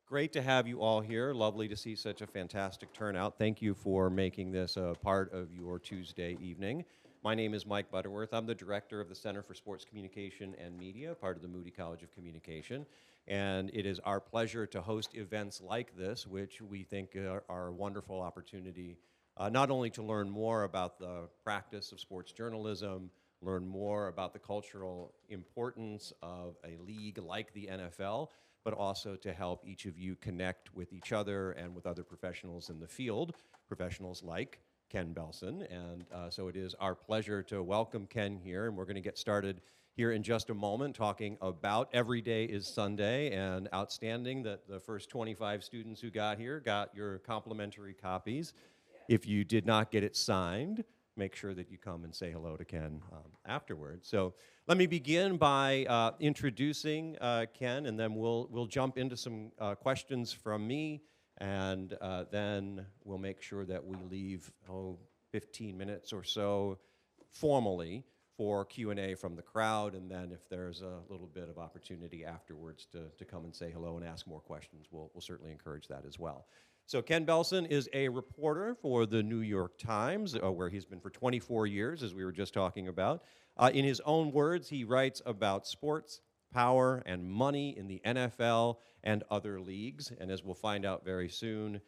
Great to have you all here. Lovely to see such a fantastic turnout. Thank you for making this a part of your Tuesday evening. My name is Mike Butterworth. I'm the director of the Center for Sports Communication and Media, part of the Moody College of Communication. And it is our pleasure to host events like this, which we think are a wonderful opportunity, not only to learn more about the practice of sports journalism, learn more about the cultural importance of a league like the NFL, but also to help each of you connect with each other and with other professionals in the field, professionals like Ken Belson. And so it is our pleasure to welcome Ken here, and we're going to get started here in just a moment talking about Every Day is Sunday, and outstanding that the first 25 students who got here got your complimentary copies. If you did not get it signed, make sure that you come and say hello to Ken afterwards. So let me begin by introducing Ken, and then we'll jump into some questions from me, and then we'll make sure that we leave 15 minutes or so formally for Q&A from the crowd, and then if there's a little bit of opportunity afterwards to come and say hello and ask more questions, we'll certainly encourage that as well. So Ken Belson is a reporter for the New York Times, where he's been for 24 years, as we were just talking about. In his own words, he writes about sports, power, and money in the NFL and other leagues. And as we'll find out very soon,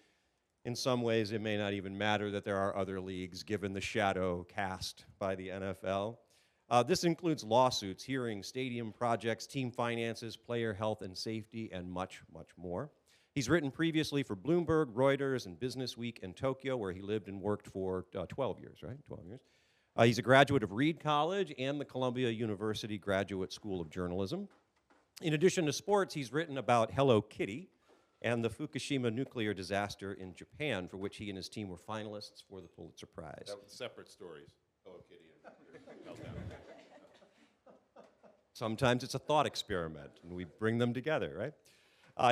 in some ways it may not even matter that there are other leagues, given the shadow cast by the NFL. This includes lawsuits, hearings, stadium projects, team finances, player health and safety, and much, much more. He's written previously for Bloomberg, Reuters, and Business Week in Tokyo, where he lived and worked for 12 years, right? 12 years. He's a graduate of Reed College and the Columbia University Graduate School of Journalism. In addition to sports, he's written about Hello Kitty and the Fukushima nuclear disaster in Japan, for which he and his team were finalists for the Pulitzer Prize. That was separate stories, Hello Kitty and Meltdown. Sometimes it's a thought experiment, and we bring them together, right?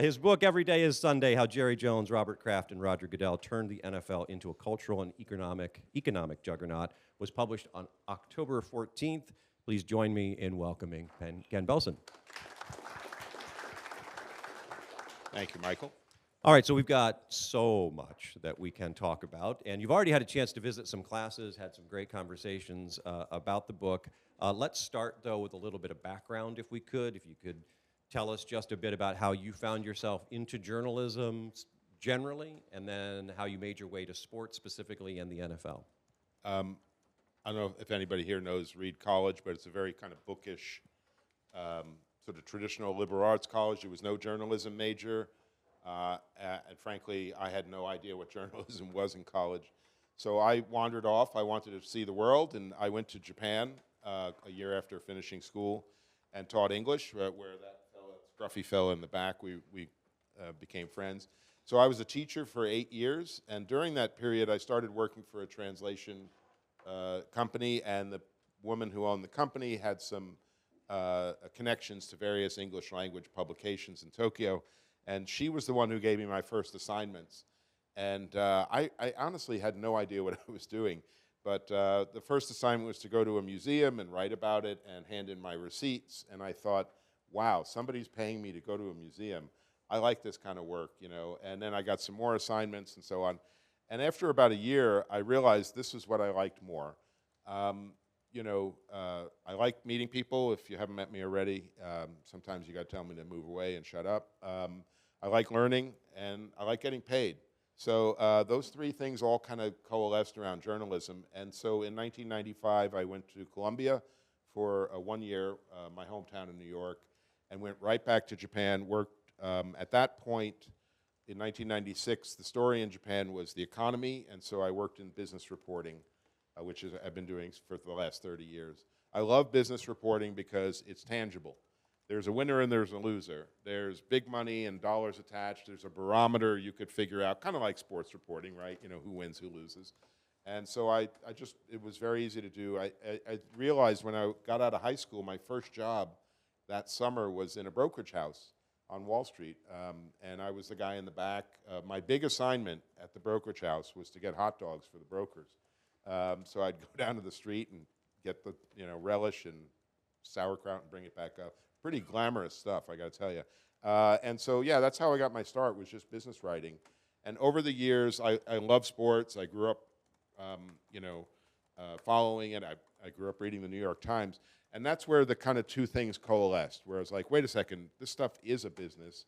His book, Every Day is Sunday, How Jerry Jones, Robert Kraft, and Roger Goodell Turned the NFL into a Cultural and Economic Juggernaut, was published on October 14th. Please join me in welcoming Ken Belson. Thank you, Michael. All right, so we've got so much that we can talk about, and you've already had a chance to visit some classes, had some great conversations about the book. Let's start, though, with a little bit of background, if we could. If you could tell us just a bit about how you found yourself into journalism generally, and then how you made your way to sports specifically and the NFL. I don't know if anybody here knows Reed College, but it's a very kind of bookish, sort of traditional liberal arts college. There was no journalism major, and frankly, I had no idea what journalism was in college. So I wandered off. I wanted to see the world, and I went to Japan a year after finishing school and taught English, where that scruffy fellow in the back, we became friends. So I was a teacher for 8 years, and during that period I started working for a translation company, and the woman who owned the company had some connections to various English language publications in Tokyo, and she was the one who gave me my first assignments. And I honestly had no idea what I was doing, but the first assignment was to go to a museum and write about it and hand in my receipts, and I thought, wow, somebody's paying me to go to a museum. I like this kind of work, you know. And then I got some more assignments and so on. And after about a year, I realized this is what I liked more. I like meeting people. If you haven't met me already, sometimes you got to tell me to move away and shut up. I like learning, and I like getting paid. So those three things all kind of coalesced around journalism. And so in 1995, I went to Columbia for 1 year, my hometown in New York, and went right back to Japan, worked at that point in 1996. The story in Japan was the economy, and so I worked in business reporting, which I've been doing for the last 30 years. I love business reporting because it's tangible. There's a winner and there's a loser. There's big money and dollars attached. There's a barometer you could figure out, kind of like sports reporting, right? You know, who wins, who loses. And so it was very easy to do. I realized when I got out of high school, my first job that summer was in a brokerage house on Wall Street, and I was the guy in the back. My big assignment at the brokerage house was to get hot dogs for the brokers. So I'd go down to the street and get the relish and sauerkraut and bring it back up. Pretty glamorous stuff, I got to tell you. And so, yeah, that's how I got my start, was just business writing. And over the years, I love sports. I grew up, following it. I grew up reading the New York Times. And that's where the kind of two things coalesced, where I was like, wait a second, this stuff is a business.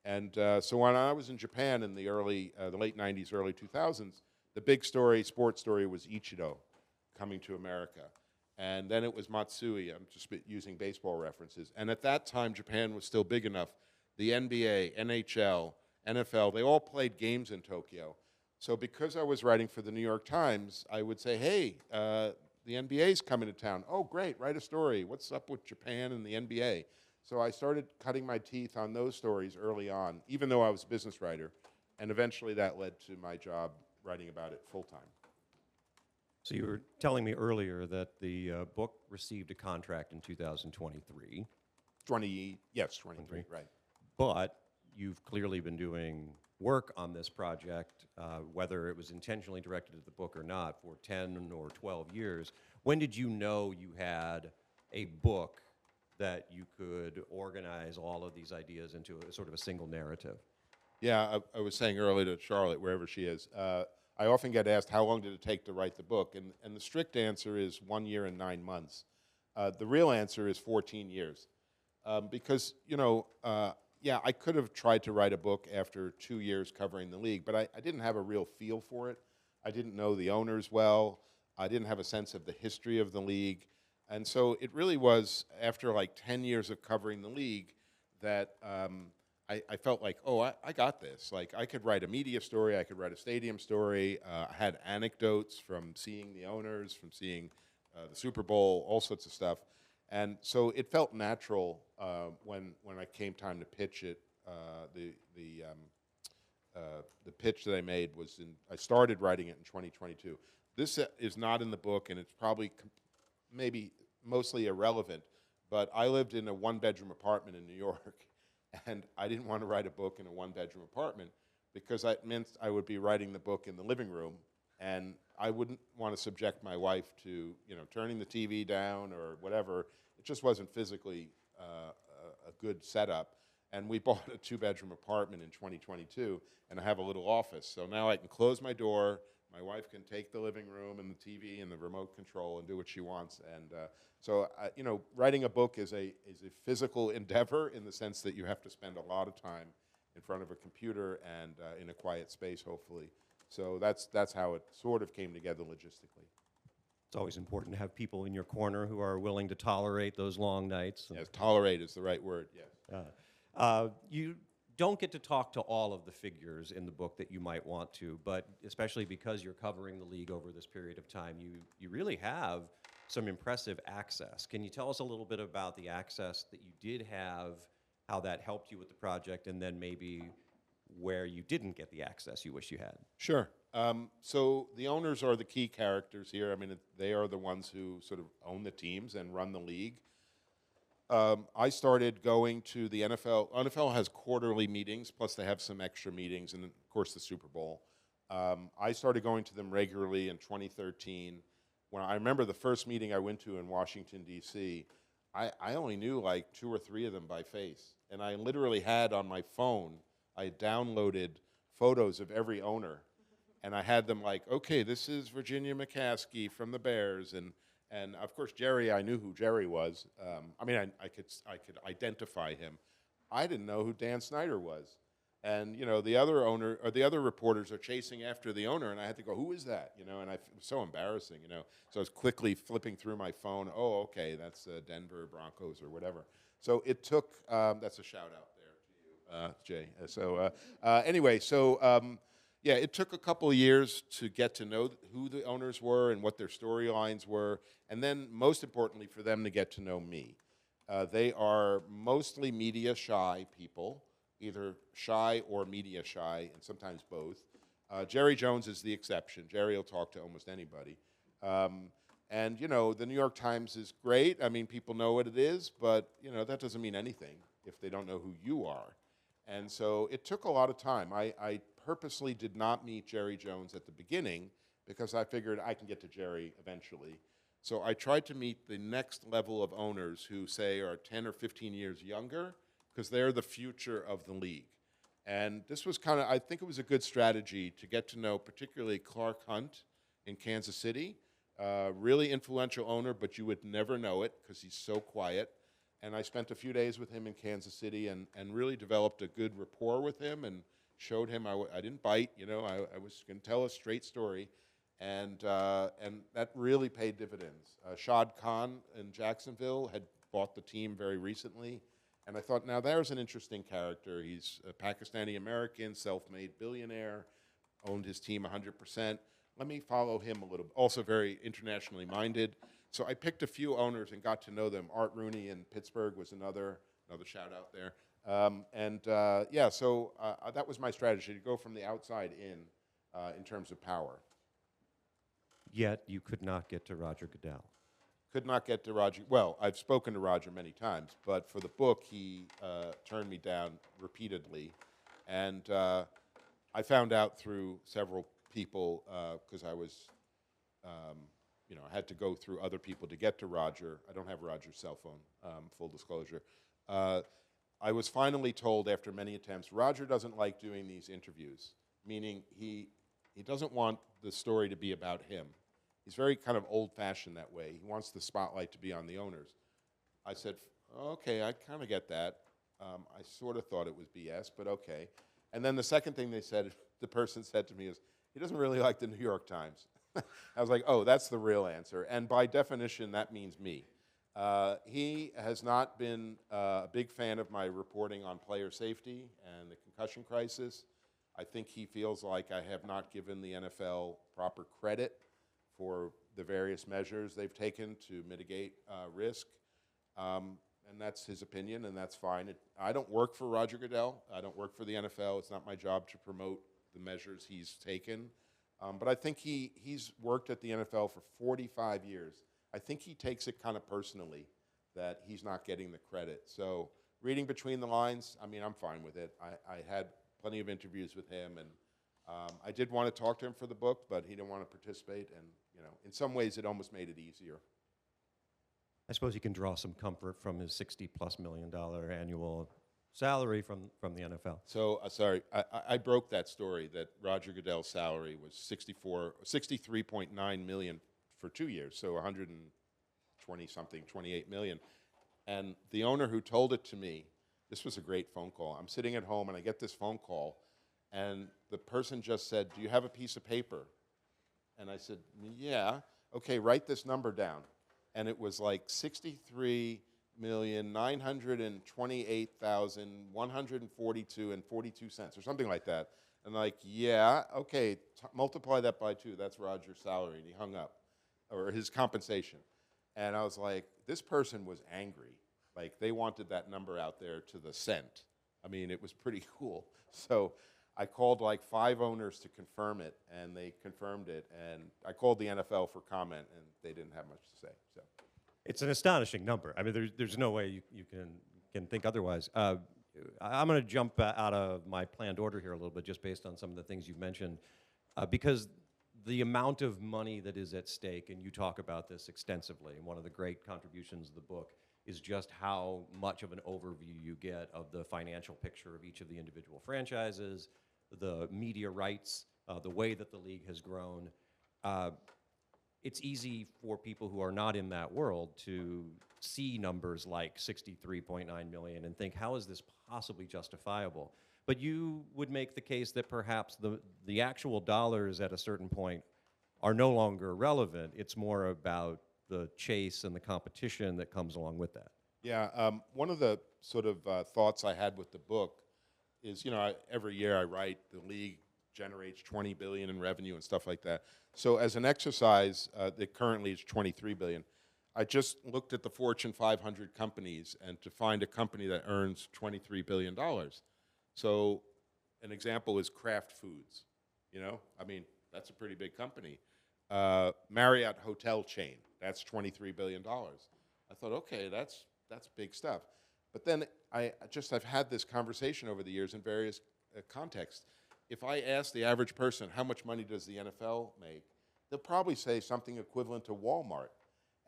And so when I was in Japan in the late 90s, early 2000s, the big story, sports story, was Ichiro coming to America. And then it was Matsui. I'm just using baseball references. And at that time, Japan was still big enough. The NBA, NHL, NFL, they all played games in Tokyo. So because I was writing for the New York Times, I would say, hey, the NBA's coming to town. Oh, great, write a story. What's up with Japan and the NBA? So I started cutting my teeth on those stories early on, even though I was a business writer. And eventually that led to my job writing about it full time. So you were telling me earlier that the book received a contract in 2023. 23, right. But you've clearly been doing work on this project, whether it was intentionally directed at the book or not, for 10 or 12 years. When did you know you had a book that you could organize all of these ideas into a sort of a single narrative? Yeah, I was saying earlier to Charlotte, wherever she is, I often get asked, how long did it take to write the book? And the strict answer is 1 year and 9 months. The real answer is 14 years. Because, yeah, I could have tried to write a book after 2 years covering the league, but I didn't have a real feel for it. I didn't know the owners well. I didn't have a sense of the history of the league. And so it really was after like 10 years of covering the league that I felt like, oh, I got this. Like, I could write a media story. I could write a stadium story. I had anecdotes from seeing the owners, from seeing the Super Bowl, all sorts of stuff. And so it felt natural when I came time to pitch it. The pitch that I made was I started writing it in 2022. This is not in the book, and it's probably maybe mostly irrelevant, but I lived in a one-bedroom apartment in New York, and I didn't want to write a book in a one-bedroom apartment because that meant I would be writing the book in the living room, and I wouldn't want to subject my wife to, turning the TV down or whatever. It just wasn't physically a good setup. And we bought a two-bedroom apartment in 2022, and I have a little office. So now I can close my door. My wife can take the living room and the TV and the remote control and do what she wants. And so, writing a book is a physical endeavor in the sense that you have to spend a lot of time in front of a computer and in a quiet space, hopefully. So that's how it sort of came together logistically. It's always important to have people in your corner who are willing to tolerate those long nights. Yes, tolerate is the right word, yes. You don't get to talk to all of the figures in the book that you might want to, but especially because you're covering the league over this period of time, you really have some impressive access. Can you tell us a little bit about the access that you did have, how that helped you with the project, and then maybe where you didn't get the access you wish you had? Sure. So the owners are the key characters here. I mean, they are the ones who sort of own the teams and run the league. I started going to the NFL. NFL has quarterly meetings, plus they have some extra meetings, and of course the Super Bowl. I started going to them regularly in 2013. When I remember the first meeting I went to in Washington, D.C., I only knew like 2 or 3 of them by face. And I literally had on my phone, I downloaded photos of every owner. And I had them like, okay, this is Virginia McCaskey from the Bears, and of course, Jerry, I knew who Jerry was. I could identify him. I didn't know who Dan Snyder was. And, the other owner, or the other reporters are chasing after the owner, and I had to go, who is that? And it was so embarrassing, So I was quickly flipping through my phone. Oh, okay, that's Denver Broncos or whatever. So it took, that's a shout out there to you, Jay. Yeah, it took a couple of years to get to know who the owners were and what their storylines were, and then most importantly for them to get to know me. They are mostly media shy people, either shy or media shy, and sometimes both. Jerry Jones is the exception. Jerry will talk to almost anybody. And the New York Times is great. I mean, people know what it is, but that doesn't mean anything if they don't know who you are. And so it took a lot of time. I purposely did not meet Jerry Jones at the beginning because I figured I can get to Jerry eventually. So I tried to meet the next level of owners who, say, are 10 or 15 years younger because they're the future of the league. And this was kind of, I think it was a good strategy to get to know particularly Clark Hunt in Kansas City. Really influential owner, but you would never know it because he's so quiet. And I spent a few days with him in Kansas City and really developed a good rapport with him and showed him I didn't bite, you know, I was going to tell a straight story. And that really paid dividends. Shad Khan in Jacksonville had bought the team very recently. And I thought, now there's an interesting character. He's a Pakistani-American, self-made billionaire, owned his team 100%. Let me follow him a little. Also very internationally minded. So I picked a few owners and got to know them. Art Rooney in Pittsburgh was another shout out there. Yeah, so that was my strategy, to go from the outside in terms of power. Yet you could not get to Roger Goodell. Could not get to Roger. Well, I've spoken to Roger many times, but for the book, he turned me down repeatedly. And I found out through several people, because I was, I had to go through other people to get to Roger. I don't have Roger's cell phone, full disclosure. I was finally told after many attempts, Roger doesn't like doing these interviews, meaning he doesn't want the story to be about him. He's very kind of old-fashioned that way. He wants the spotlight to be on the owners. I said, okay, I kind of get that. I sort of thought it was BS, but okay. And then the second thing the person said to me is, he doesn't really like the New York Times. I was like, oh, that's the real answer. And by definition, that means me. He has not been a big fan of my reporting on player safety and the concussion crisis. I think he feels like I have not given the NFL proper credit for the various measures they've taken to mitigate risk. And that's his opinion, and that's fine. I don't work for Roger Goodell. I don't work for the NFL. It's not my job to promote the measures he's taken. But I think he's worked at the NFL for 45 years. I think he takes it kind of personally that he's not getting the credit. So reading between the lines, I mean, I'm fine with it. I had plenty of interviews with him, and I did want to talk to him for the book, but he didn't want to participate, and in some ways it almost made it easier. I suppose you can draw some comfort from his $60+ million annual salary from the NFL. So, sorry, I broke that story that Roger Goodell's salary was $63.9 million for 2 years, so 120-something, 28 million. And the owner who told it to me, this was a great phone call. I'm sitting at home and I get this phone call, and the person just said, do you have a piece of paper? And I said, yeah. Okay, write this number down. And it was like 63,928,142.42 or something like that. And like, yeah, okay, multiply that by 2. That's Roger's salary. And he hung up, or his compensation. And I was like, this person was angry. Like, they wanted that number out there to the cent. I mean, it was pretty cool. So I called like 5 owners to confirm it, and they confirmed it. And I called the NFL for comment, and they didn't have much to say. So it's an astonishing number. I mean, there's no way you can think otherwise. I'm going to jump out of my planned order here a little bit, just based on some of the things you've mentioned, because the amount of money that is at stake, and you talk about this extensively, and one of the great contributions of the book is just how much of an overview you get of the financial picture of each of the individual franchises, the media rights, the way that the league has grown. It's easy for people who are not in that world to see numbers like 63.9 million and think, how is this possibly justifiable? But you would make the case that perhaps the actual dollars at a certain point are no longer relevant. It's more about the chase and the competition that comes along with that. yeah, one of the sort of thoughts I had with the book is, every year I write, the league generates 20 billion in revenue and stuff like that. So as an exercise, that currently is 23 billion. I just looked at the Fortune 500 companies, and to find a company that earns $23 billion. So an example is Kraft Foods. I mean, that's a pretty big company. Marriott hotel chain, that's $23 billion. I thought, okay, that's big stuff. But then I've had this conversation over the years in various contexts. If I ask the average person, how much money does the NFL make, they'll probably say something equivalent to Walmart.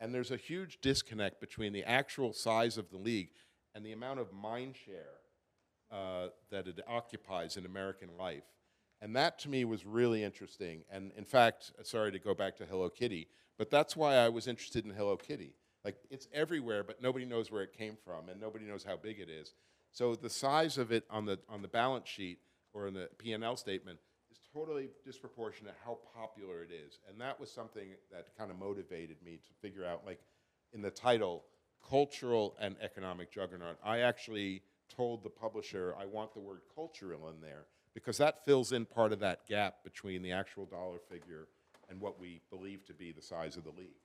And there's a huge disconnect between the actual size of the league and the amount of mind share that it occupies in American life. And that to me was really interesting. And in fact, sorry to go back to Hello Kitty, but that's why I was interested in Hello Kitty. Like, it's everywhere, but nobody knows where it came from, and nobody knows how big it is. So the size of it on the balance sheet or in the P&L statement is totally disproportionate how popular it is. And that was something that kind of motivated me to figure out, like, in the title, cultural and economic juggernaut, I actually told the publisher I want the word cultural in there because that fills in part of that gap between the actual dollar figure and what we believe to be the size of the league.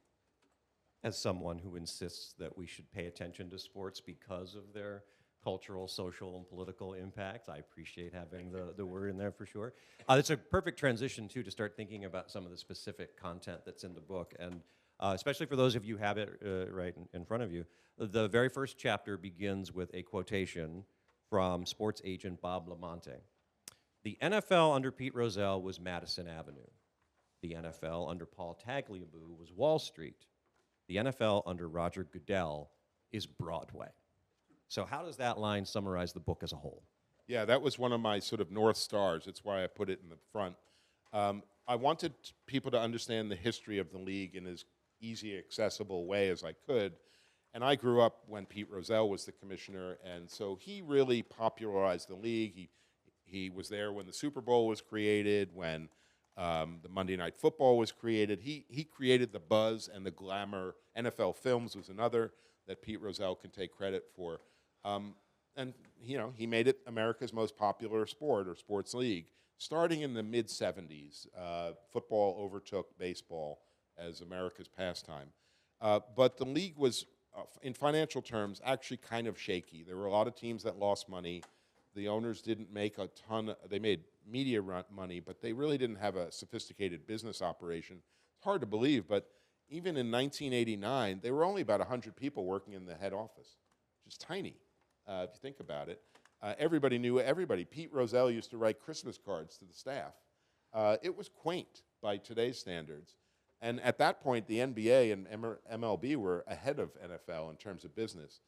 As someone who insists that we should pay attention to sports because of their cultural, social, and political impacts, I appreciate having the word in there for sure. It's a perfect transition, too, to start thinking about some of the specific content that's in the book. And especially for those of you who have it right in front of you, the very first chapter begins with a quotation from sports agent Bob Lamonte. The NFL under Pete Rozelle was Madison Avenue. The NFL under Paul Tagliabue was Wall Street. The NFL under Roger Goodell is Broadway. So how does that line summarize the book as a whole? Yeah, that was one of my sort of North Stars. It's why I put it in the front. I wanted people to understand the history of the league in as easy, accessible way as I could. And I grew up when Pete Rozelle was the commissioner, and so he really popularized the league. He was there when the Super Bowl was created, when the Monday Night Football was created. He created the buzz and the glamour. NFL Films was another that Pete Rozelle can take credit for. And he made it America's most popular sport or sports league. Starting in the mid-'70s, football overtook baseball as America's pastime. But the league was, in financial terms, actually kind of shaky. There were a lot of teams that lost money. The owners didn't make a ton. They made media money, but they really didn't have a sophisticated business operation. It's hard to believe, but even in 1989, there were only about 100 people working in the head office, which is tiny, if you think about it. Everybody knew everybody. Pete Rozelle used to write Christmas cards to the staff. It was quaint by today's standards. And at that point, the NBA and MLB were ahead of NFL in terms of business.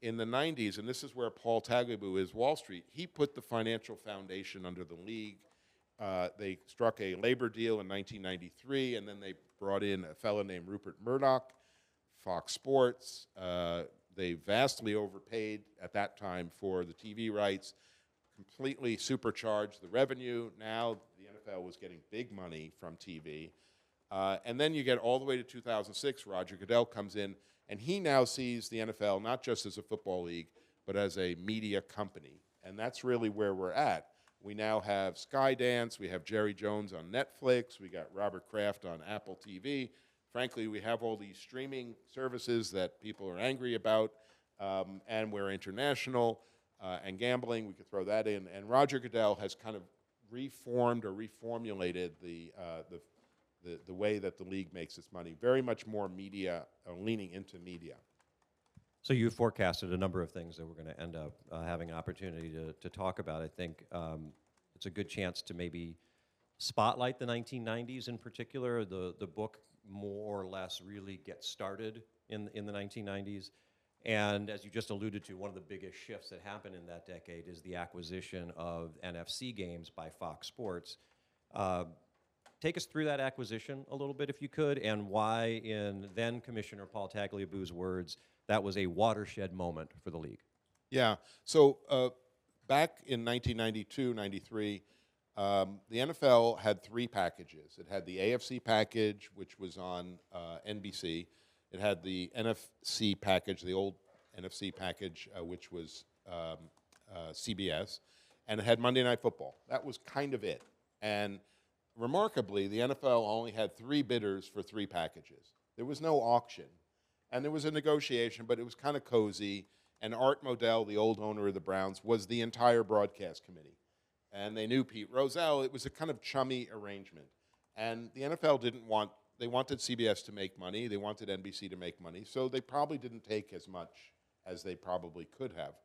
In the 90s, and this is where Paul Tagliabue is Wall Street, he put the financial foundation under the league. They struck a labor deal in 1993, and then they brought in a fellow named Rupert Murdoch, Fox Sports. They vastly overpaid at that time for the TV rights, completely supercharged the revenue. Now the NFL was getting big money from TV. And then you get all the way to 2006, Roger Goodell comes in, and he now sees the NFL not just as a football league, but as a media company. And that's really where we're at. We now have Skydance, we have Jerry Jones on Netflix, we got Robert Kraft on Apple TV. Frankly, we have all these streaming services that people are angry about, and we're international, and gambling, we could throw that in. And Roger Goodell has kind of reformed or reformulated the way that the league makes its money, very much more media, leaning into media. So you forecasted a number of things that we're going to end up having an opportunity to talk about. I think it's a good chance to maybe spotlight the 1990s in particular. The book more or less really gets started in the 1990s. And as you just alluded to, one of the biggest shifts that happened in that decade is the acquisition of NFC games by Fox Sports. Take us through that acquisition a little bit, if you could, and why, in then Commissioner Paul Tagliabue's words, that was a watershed moment for the league. Yeah. So back in 1992, 93, the NFL had three packages. It had the AFC package, which was on NBC. It had the NFC package, the old NFC package, which was CBS. And it had Monday Night Football. That was kind of it. And remarkably, the NFL only had three bidders for three packages. There was no auction. And there was a negotiation, but it was kind of cozy. And Art Modell, the old owner of the Browns, was the entire broadcast committee. And they knew Pete Rozelle. It was a kind of chummy arrangement. And the NFL they wanted CBS to make money. They wanted NBC to make money. So they probably didn't take as much as they probably could have.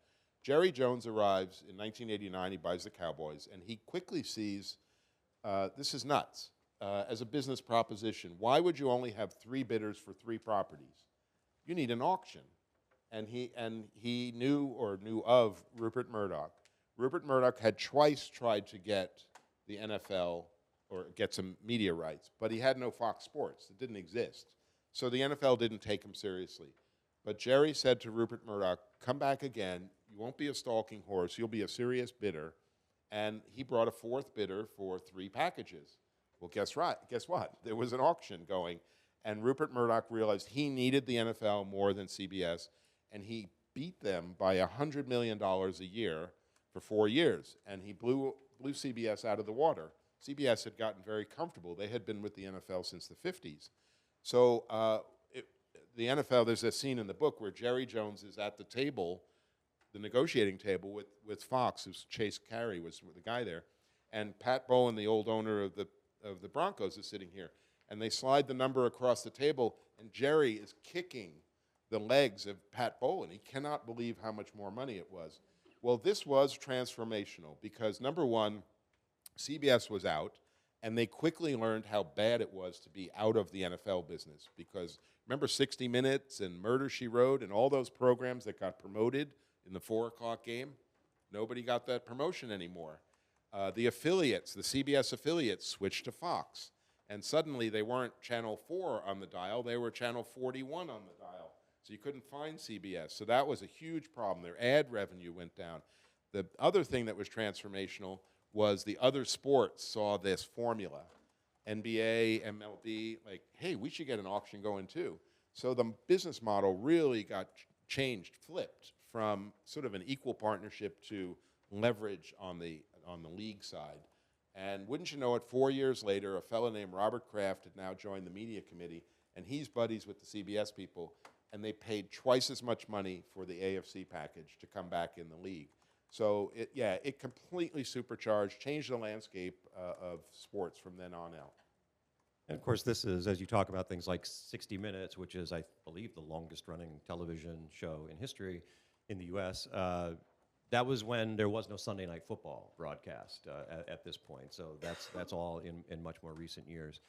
Jerry Jones arrives in 1989. He buys the Cowboys. And he quickly sees this is nuts as a business proposition. Why would you only have three bidders for three properties? You need an auction. and he knew of Rupert Murdoch. Rupert Murdoch had twice tried to get the NFL or get some media rights, but he had no Fox Sports. It didn't exist. So the NFL didn't take him seriously. But Jerry said to Rupert Murdoch, come back again. You won't be a stalking horse. You'll be a serious bidder. And he brought a fourth bidder for 3 packages. Well, guess what? There was an auction going, and Rupert Murdoch realized he needed the NFL more than CBS, and he beat them by $100 million a year for 4 years, and he blew CBS out of the water. CBS had gotten very comfortable. They had been with the NFL since the 50s. So the NFL, there's a scene in the book where Jerry Jones is at the table, the negotiating table with Fox, who's Chase Carey was the guy there, and Pat Bowlen, the old owner of the Broncos, is sitting here. And they slide the number across the table, and Jerry is kicking the legs of Pat Bowlen. He cannot believe how much more money it was. Well, this was transformational because, number one, CBS was out, and they quickly learned how bad it was to be out of the NFL business because remember 60 Minutes and Murder, She Wrote and all those programs that got promoted in the 4 o'clock game? Nobody got that promotion anymore. The affiliates, the CBS affiliates, switched to Fox. And suddenly they weren't Channel 4 on the dial, they were Channel 41 on the dial. So you couldn't find CBS. So that was a huge problem. Their ad revenue went down. The other thing that was transformational was the other sports saw this formula. NBA, MLB, like, hey, we should get an auction going too. So the business model really got changed, flipped from sort of an equal partnership to leverage on the league side. And wouldn't you know it, 4 years later, a fellow named Robert Kraft had now joined the media committee, and he's buddies with the CBS people, and they paid twice as much money for the AFC package to come back in the league. So, it completely supercharged, changed the landscape of sports from then on out. And of course, this is, as you talk about things like 60 Minutes, which is, I believe, the longest running television show in history in the U.S., that was when there was no Sunday Night Football broadcast at this point. So that's all in much more recent years.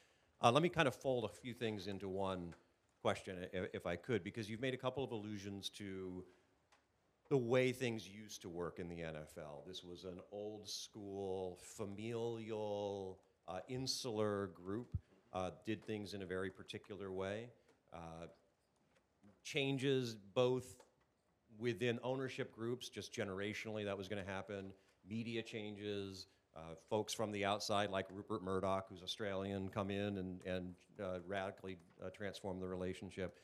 Let me kind of fold a few things into one question, if I could, because you've made a couple of allusions to the way things used to work in the NFL. This was an old school, familial, insular group, did things in a very particular way. Changes both within ownership groups, just generationally that was going to happen, media changes, folks from the outside like Rupert Murdoch, who's Australian, come in and radically transform the relationship.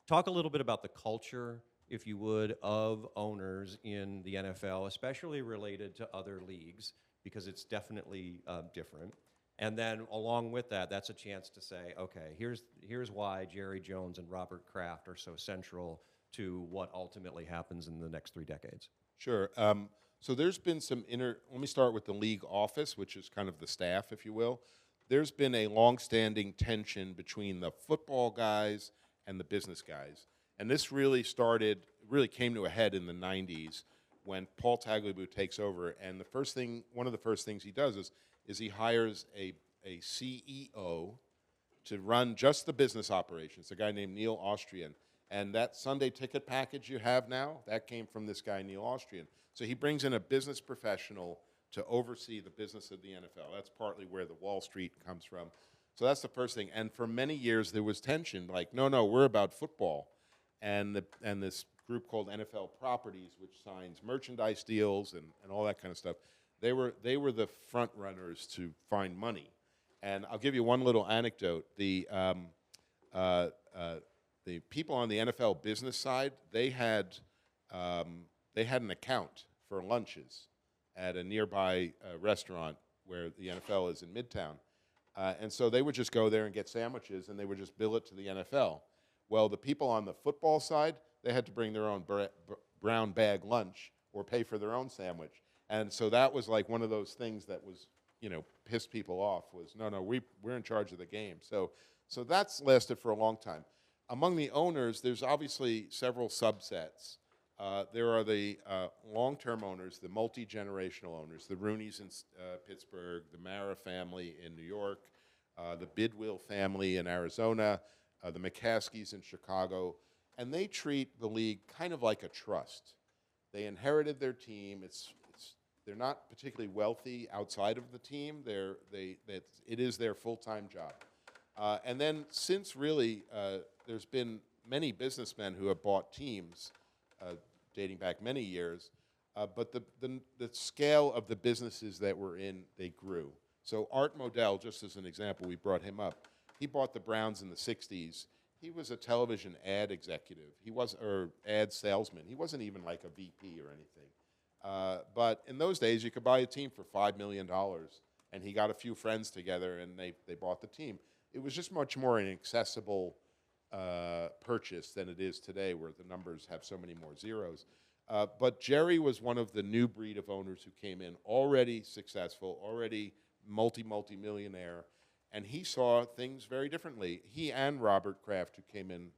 Talk a little bit about the culture, if you would, of owners in the NFL, especially related to other leagues, because it's definitely different. And then along with that, that's a chance to say, okay, here's why Jerry Jones and Robert Kraft are so central to what ultimately happens in the next 3 decades. Sure. So there's been some let me start with the league office, which is kind of the staff, if you will. There's been a long-standing tension between the football guys and the business guys. And this really came to a head in the 90s when Paul Tagliabue takes over. And one of the first things he does is he hires a CEO to run just the business operations, a guy named Neil Austrian. And that Sunday ticket package you have now, that came from this guy, Neil Austrian. So he brings in a business professional to oversee the business of the NFL. That's partly where the Wall Street comes from. So that's the first thing. And for many years, there was tension, like, no, we're about football. And this group called NFL Properties, which signs merchandise deals and all that kind of stuff, they were the front runners to find money. And I'll give you one little anecdote. The people on the NFL business side, they had an account for lunches at a nearby restaurant where the NFL is in Midtown. And so they would just go there and get sandwiches, and they would just bill it to the NFL. Well, the people on the football side, they had to bring their own brown bag lunch or pay for their own sandwich. And so that was like one of those things that was, pissed people off was, no, we're in charge of the game. So that's lasted for a long time. Among the owners, there's obviously several subsets. There are the long-term owners, the multi-generational owners, the Rooneys in Pittsburgh, the Mara family in New York, the Bidwill family in Arizona, the McCaskies in Chicago. and they treat the league kind of like a trust. They inherited their team. They're not particularly wealthy outside of the team. It is their full-time job. And then since really, there's been many businessmen who have bought teams dating back many years, but the scale of the businesses that we're in, they grew. So Art Modell, just as an example, we brought him up. He bought the Browns in the 60s. He was a television ad executive. Or ad salesman. He wasn't even like a VP or anything. But in those days, you could buy a team for $5 million, and he got a few friends together, and they bought the team. It was just much more an accessible purchase than it is today, where the numbers have so many more zeros. But Jerry was one of the new breed of owners who came in already successful, already multi-millionaire, and he saw things very differently. He and Robert Kraft, who came in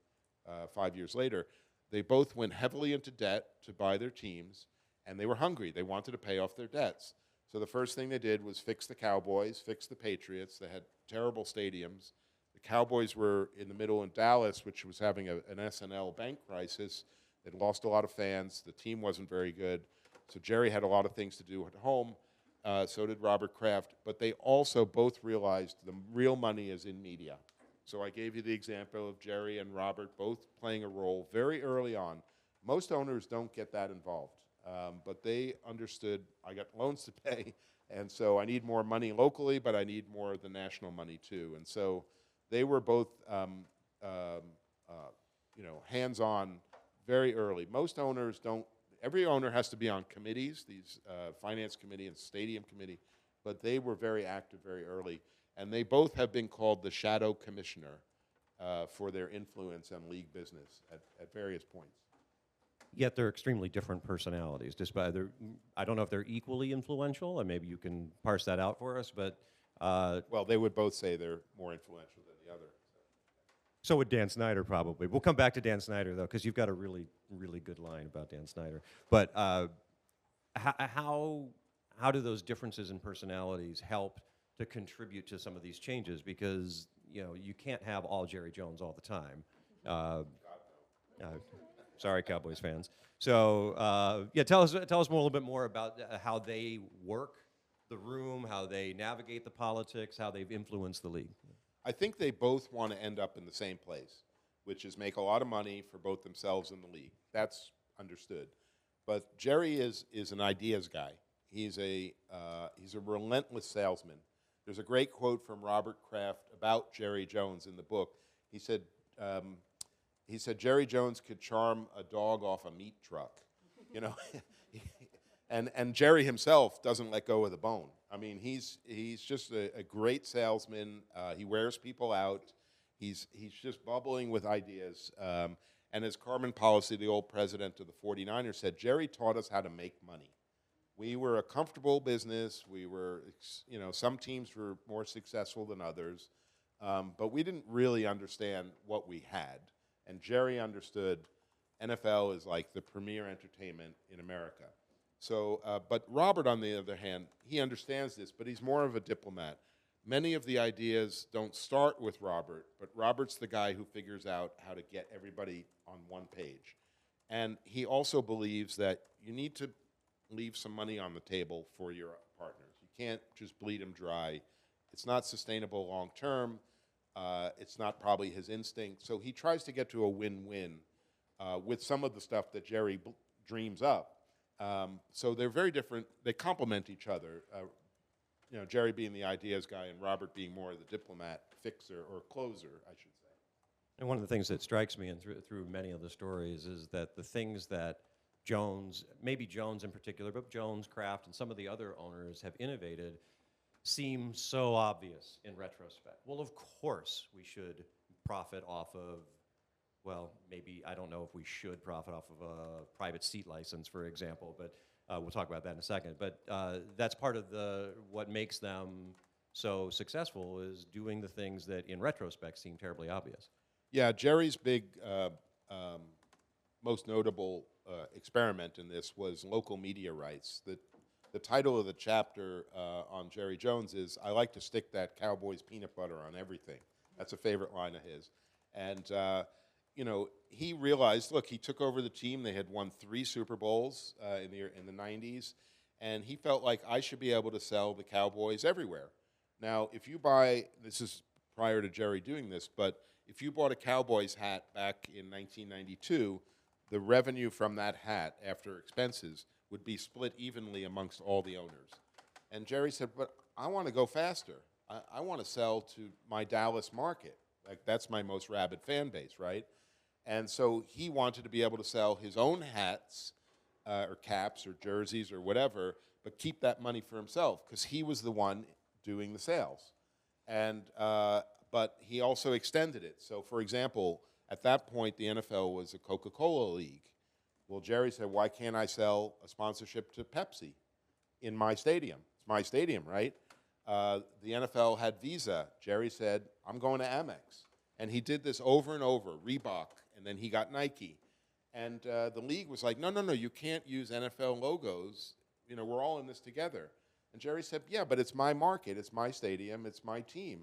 5 years later, they both went heavily into debt to buy their teams, and they were hungry. They wanted to pay off their debts. So the first thing they did was fix the Cowboys, fix the Patriots. They had terrible stadiums. The Cowboys were in the middle in Dallas, which was having an SNL bank crisis. They'd lost a lot of fans. The team wasn't very good. So Jerry had a lot of things to do at home. So did Robert Kraft. But they also both realized the real money is in media. So I gave you the example of Jerry and Robert both playing a role very early on. Most owners don't get that involved. But they understood, I got loans to pay, and so I need more money locally, but I need more of the national money too. And so they were both hands-on very early. Most owners don't. Every owner has to be on committees, these finance committee and stadium committee, but they were very active very early. And they both have been called the shadow commissioner for their influence on league business at various points. Yet they're extremely different personalities. Despite I don't know if they're equally influential, and maybe you can parse that out for us. But well, they would both say they're more influential than the other. So would Dan Snyder probably. We'll come back to Dan Snyder though, because you've got a really, really good line about Dan Snyder. But how do those differences in personalities help to contribute to some of these changes? Because you can't have all Jerry Jones all the time. Sorry, Cowboys fans. So tell us more, a little bit more about how they work the room, how they navigate the politics, how they've influenced the league. I think they both want to end up in the same place, which is make a lot of money for both themselves and the league. That's understood. But Jerry is an ideas guy. He's a relentless salesman. There's a great quote from Robert Kraft about Jerry Jones in the book. He said, Jerry Jones could charm a dog off a meat truck, and Jerry himself doesn't let go of the bone. I mean, he's just a great salesman. He wears people out. He's just bubbling with ideas. And as Carmen Policy, the old president of the 49ers, said, Jerry taught us how to make money. We were a comfortable business. We were, some teams were more successful than others, but we didn't really understand what we had. And Jerry understood NFL is like the premier entertainment in America. So, but Robert, on the other hand, he understands this, but he's more of a diplomat. Many of the ideas don't start with Robert, but Robert's the guy who figures out how to get everybody on one page. And he also believes that you need to leave some money on the table for your partners. You can't just bleed them dry. It's not sustainable long term. It's not probably his instinct. So he tries to get to a win-win with some of the stuff that Jerry dreams up. So they're very different. They complement each other. Jerry being the ideas guy and Robert being more of the diplomat, fixer, or closer, I should say. And one of the things that strikes me through many of the stories is that the things that Jones, maybe Jones in particular, but Jones, Kraft, and some of the other owners have innovated seem so obvious in retrospect. Well, of course we should profit off of, well, maybe, I don't know if we should profit off of a private seat license, for example, but we'll talk about that in a second. But that's part of what makes them so successful is doing the things that in retrospect seem terribly obvious. Yeah, Jerry's big, most notable experiment in this was local media rights. The title of the chapter on Jerry Jones is, I like to stick that Cowboys peanut butter on everything. That's a favorite line of his. And he realized, look, he took over the team. They had won 3 Super Bowls in the 90s, and he felt like I should be able to sell the Cowboys everywhere. Now, if you buy, this is prior to Jerry doing this, but if you bought a Cowboys hat back in 1992, the revenue from that hat after expenses would be split evenly amongst all the owners. And Jerry said, but I want to go faster. I want to sell to my Dallas market. Like, that's my most rabid fan base, right? And so he wanted to be able to sell his own hats or caps or jerseys or whatever, but keep that money for himself because he was the one doing the sales. And but he also extended it. So, for example, at that point, the NFL was a Coca-Cola league. Well, Jerry said, why can't I sell a sponsorship to Pepsi in my stadium? It's my stadium, right? The NFL had Visa. Jerry said, I'm going to Amex. And he did this over and over, Reebok, and then he got Nike. And the league was like, no, you can't use NFL logos. We're all in this together. And Jerry said, yeah, but it's my market, it's my stadium, it's my team.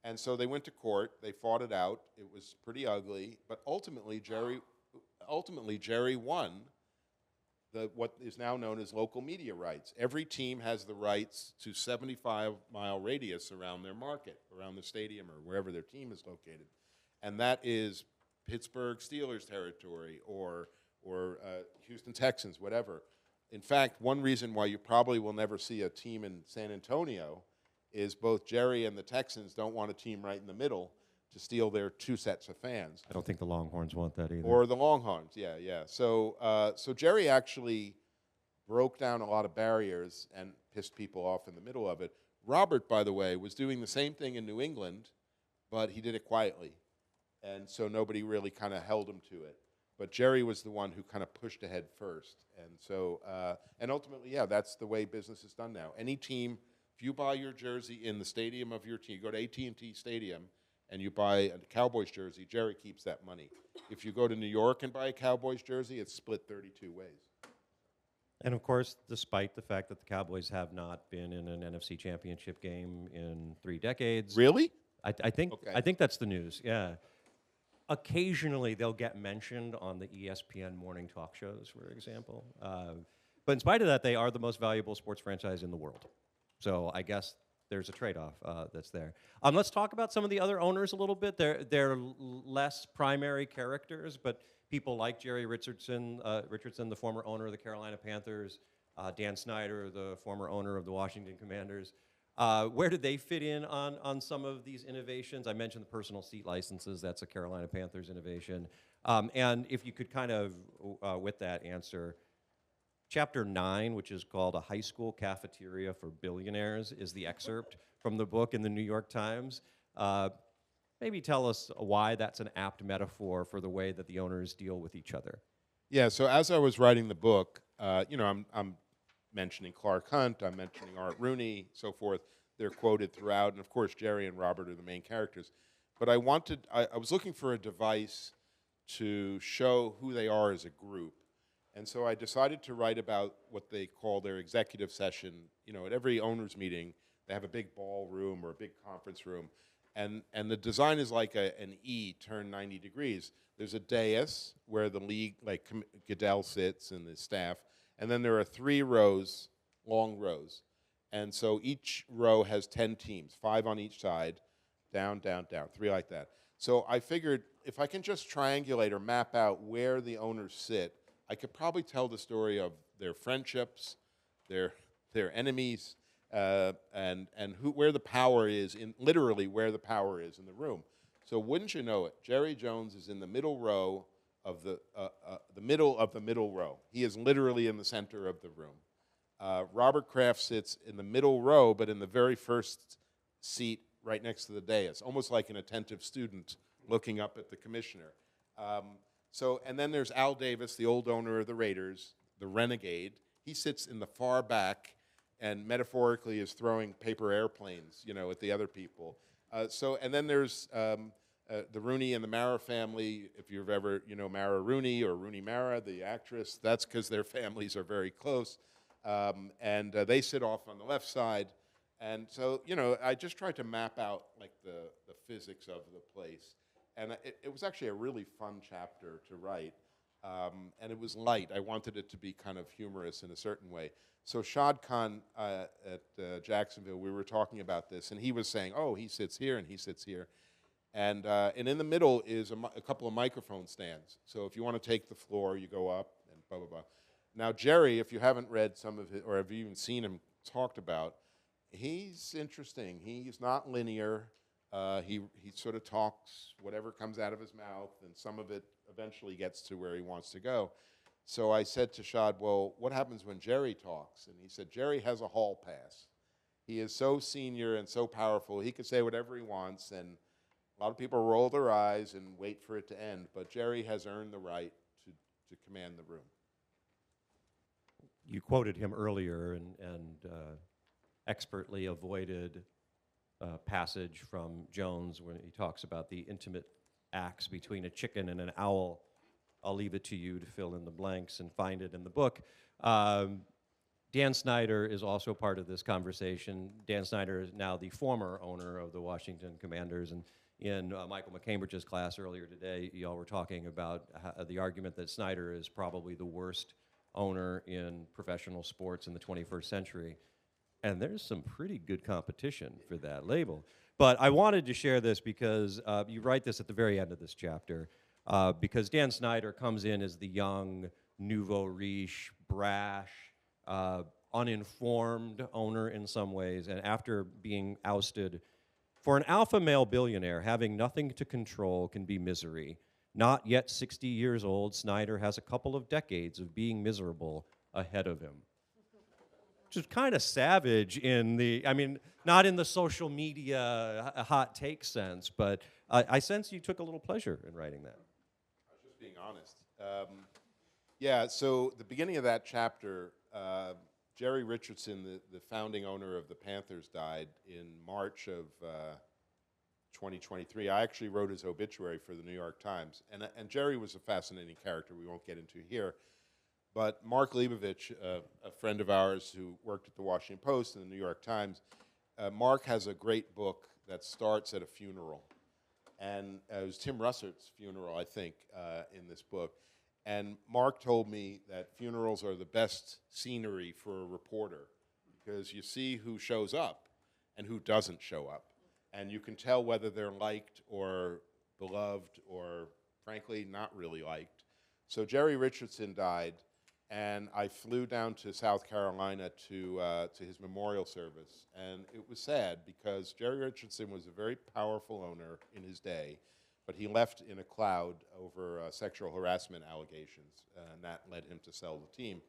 And so they went to court, they fought it out, it was pretty ugly, but ultimately Jerry won what is now known as local media rights. Every team has the rights to 75-mile radius around their market, around the stadium or wherever their team is located. And that is Pittsburgh Steelers territory or Houston Texans, whatever. In fact, one reason why you probably will never see a team in San Antonio is both Jerry and the Texans don't want a team right in the middle to steal their 2 sets of fans. I don't think the Longhorns want that either. Or the Longhorns, yeah. So Jerry actually broke down a lot of barriers and pissed people off in the middle of it. Robert, by the way, was doing the same thing in New England, but he did it quietly. And so nobody really kind of held him to it. But Jerry was the one who kind of pushed ahead first. And so, and ultimately, yeah, that's the way business is done now. Any team, if you buy your jersey in the stadium of your team, you go to AT&T Stadium and you buy a Cowboys jersey, Jerry keeps that money. If you go to New York and buy a Cowboys jersey, it's split 32 ways. And of course, despite the fact that the Cowboys have not been in an NFC Championship game in 3 decades. Really? I think that's the news, yeah. Occasionally, they'll get mentioned on the ESPN morning talk shows, for example. But in spite of that, they are the most valuable sports franchise in the world. So I guess there's a trade-off that's there. Let's talk about some of the other owners a little bit. They're less primary characters, but people like Jerry Richardson, the former owner of the Carolina Panthers, Dan Snyder, the former owner of the Washington Commanders. Where do they fit in on some of these innovations? I mentioned the personal seat licenses. That's a Carolina Panthers innovation. And if you could kind of, with that answer, Chapter 9, which is called A High School Cafeteria for Billionaires, is the excerpt from the book in the New York Times. Maybe tell us why that's an apt metaphor for the way that the owners deal with each other. Yeah, so as I was writing the book, I'm mentioning Clark Hunt, I'm mentioning Art Rooney, so forth. They're quoted throughout, and of course Jerry and Robert are the main characters. But I was looking for a device to show who they are as a group. And so I decided to write about what they call their executive session. At every owner's meeting, they have a big ballroom or a big conference room. And the design is like an E turned 90 degrees. There's a dais where the league, like Goodell sits and the staff, and then there are 3 rows, long rows. And so each row has 10 teams, 5 on each side, down, down, down, 3 like that. So I figured if I can just triangulate or map out where the owners sit, I could probably tell the story of their friendships, their enemies, and where the power is, literally where the power is in the room. So wouldn't you know it, Jerry Jones is in the middle row of the middle row. He is literally in the center of the room. Robert Kraft sits in the middle row, but in the very first seat right next to the dais, almost like an attentive student looking up at the commissioner. And then there's Al Davis, the old owner of the Raiders, the renegade. He sits in the far back and metaphorically is throwing paper airplanes, at the other people. And then there's the Rooney and the Mara family. If you've ever, Mara Rooney or Rooney Mara, the actress, that's because their families are very close. And they sit off on the left side. And so, I just tried to map out like the physics of the place. And it was actually a really fun chapter to write. And it was light. I wanted it to be kind of humorous in a certain way. So Shad Khan at Jacksonville, we were talking about this, and he was saying, oh, he sits here and he sits here. And in the middle is a couple of microphone stands. So if you want to take the floor, you go up and blah, blah, blah. Now, Jerry, if you haven't read some of it, or have you even seen him talked about, he's interesting. He's not linear. He sort of talks whatever comes out of his mouth, and some of it eventually gets to where he wants to go. So I said to Shad, well, what happens when Jerry talks? And he said, Jerry has a hall pass. He is so senior and so powerful, he could say whatever he wants, and a lot of people roll their eyes and wait for it to end, but Jerry has earned the right to command the room. You quoted him earlier and expertly avoided a passage from Jones when he talks about the intimate acts between a chicken and an owl. I'll leave it to you to fill in the blanks and find it in the book. Dan Snyder is also part of this conversation. Dan Snyder is now the former owner of the Washington Commanders, and in Michael McCambridge's class earlier today, y'all were talking about the argument that Snyder is probably the worst owner in professional sports in the 21st century. And there's some pretty good competition for that label. But I wanted to share this because you write this at the very end of this chapter, because Dan Snyder comes in as the young, nouveau riche, brash, uninformed owner in some ways, and after being ousted, for an alpha male billionaire, having nothing to control can be misery. Not yet 60 years old, Snyder has a couple of decades of being miserable ahead of him. Which is kind of savage in the, I mean, not in the social media hot take sense, but I sense you took a little pleasure in writing that. I was just being honest. Yeah, so the beginning of that chapter, Jerry Richardson, the founding owner of the Panthers, died in March of 2023. I actually wrote his obituary for the New York Times. And Jerry was a fascinating character we won't get into here. But Mark Leibovich, a friend of ours who worked at the Washington Post and the New York Times, Mark has a great book that starts at a funeral. And it was Tim Russert's funeral, I think, in this book. And Mark told me that funerals are the best scenery for a reporter because you see who shows up and who doesn't show up. And you can tell whether they're liked or beloved or, frankly, not really liked. So Jerry Richardson died, and I flew down to South Carolina to his memorial service. And it was sad because Jerry Richardson was a very powerful owner in his day, but he left in a cloud over sexual harassment allegations, and that led him to sell the team.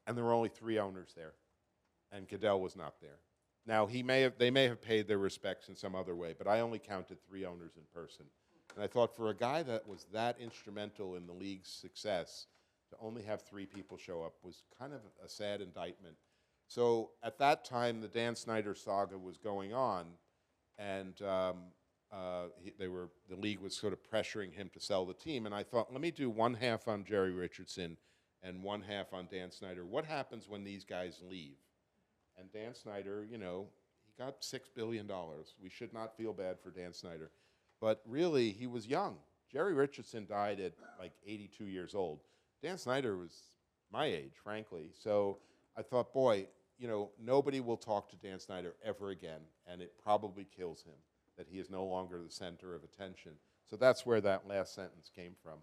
And there were only 3 owners there, and Goodell was not there. Now, they may have paid their respects in some other way, but I only counted 3 owners in person. And I thought for a guy that was that instrumental in the league's success, to only have 3 people show up was kind of a sad indictment. So at that time, the Dan Snyder saga was going on, and the league was sort of pressuring him to sell the team. And I thought, let me do one half on Jerry Richardson and one half on Dan Snyder. What happens when these guys leave? And Dan Snyder, you know, he got $6 billion. We should not feel bad for Dan Snyder. But really, he was young. Jerry Richardson died at like 82 years old. Dan Snyder was my age, frankly. So I thought, boy, you know, nobody will talk to Dan Snyder ever again, and it probably kills him that he is no longer the center of attention. So that's where that last sentence came from.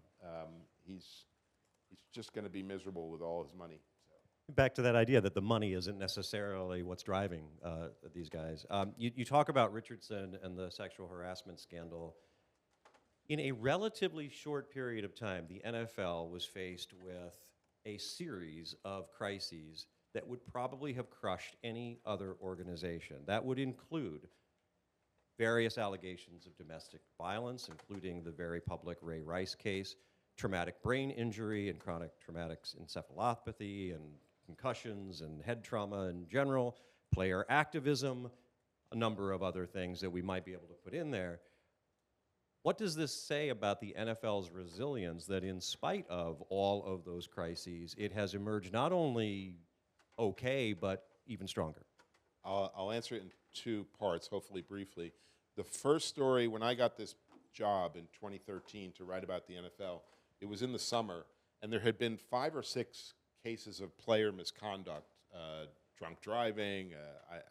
He's just going to be miserable with all his money. Back to that idea that the money isn't necessarily what's driving these guys. You talk about Richardson and the sexual harassment scandal. In a relatively short period of time, the NFL was faced with a series of crises that would probably have crushed any other organization. That would include various allegations of domestic violence, including the very public Ray Rice case, traumatic brain injury and chronic traumatic encephalopathy and concussions and head trauma in general, player activism, a number of other things that we might be able to put in there. What does this say about the NFL's resilience that in spite of all of those crises, it has emerged not only okay, but even stronger? I'll answer it in 2 parts, hopefully briefly. The first story, when I got this job in 2013 to write about the NFL. It was in the summer, and there had been 5 or 6 cases of player misconduct, drunk driving,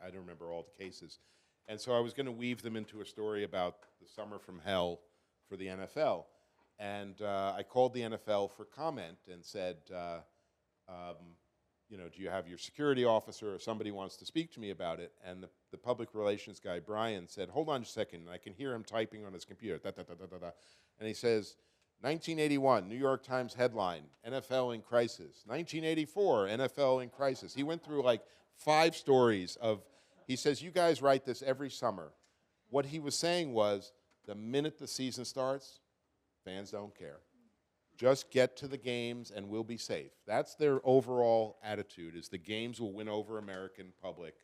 I don't remember all the cases. And so I was going to weave them into a story about the summer from hell for the NFL. And I called the NFL for comment and said, you know, do you have your security officer or somebody wants to speak to me about it? And the public relations guy, Brian, said, hold on a second. And I can hear him typing on his computer. Da, da, da, da, da, da. And he says, 1981, New York Times headline, NFL in crisis. 1984, NFL in crisis. He went through like 5 stories of, he says, you guys write this every summer. What he was saying was, the minute the season starts, fans don't care. Just get to the games and we'll be safe. That's their overall attitude, is the games will win over American public.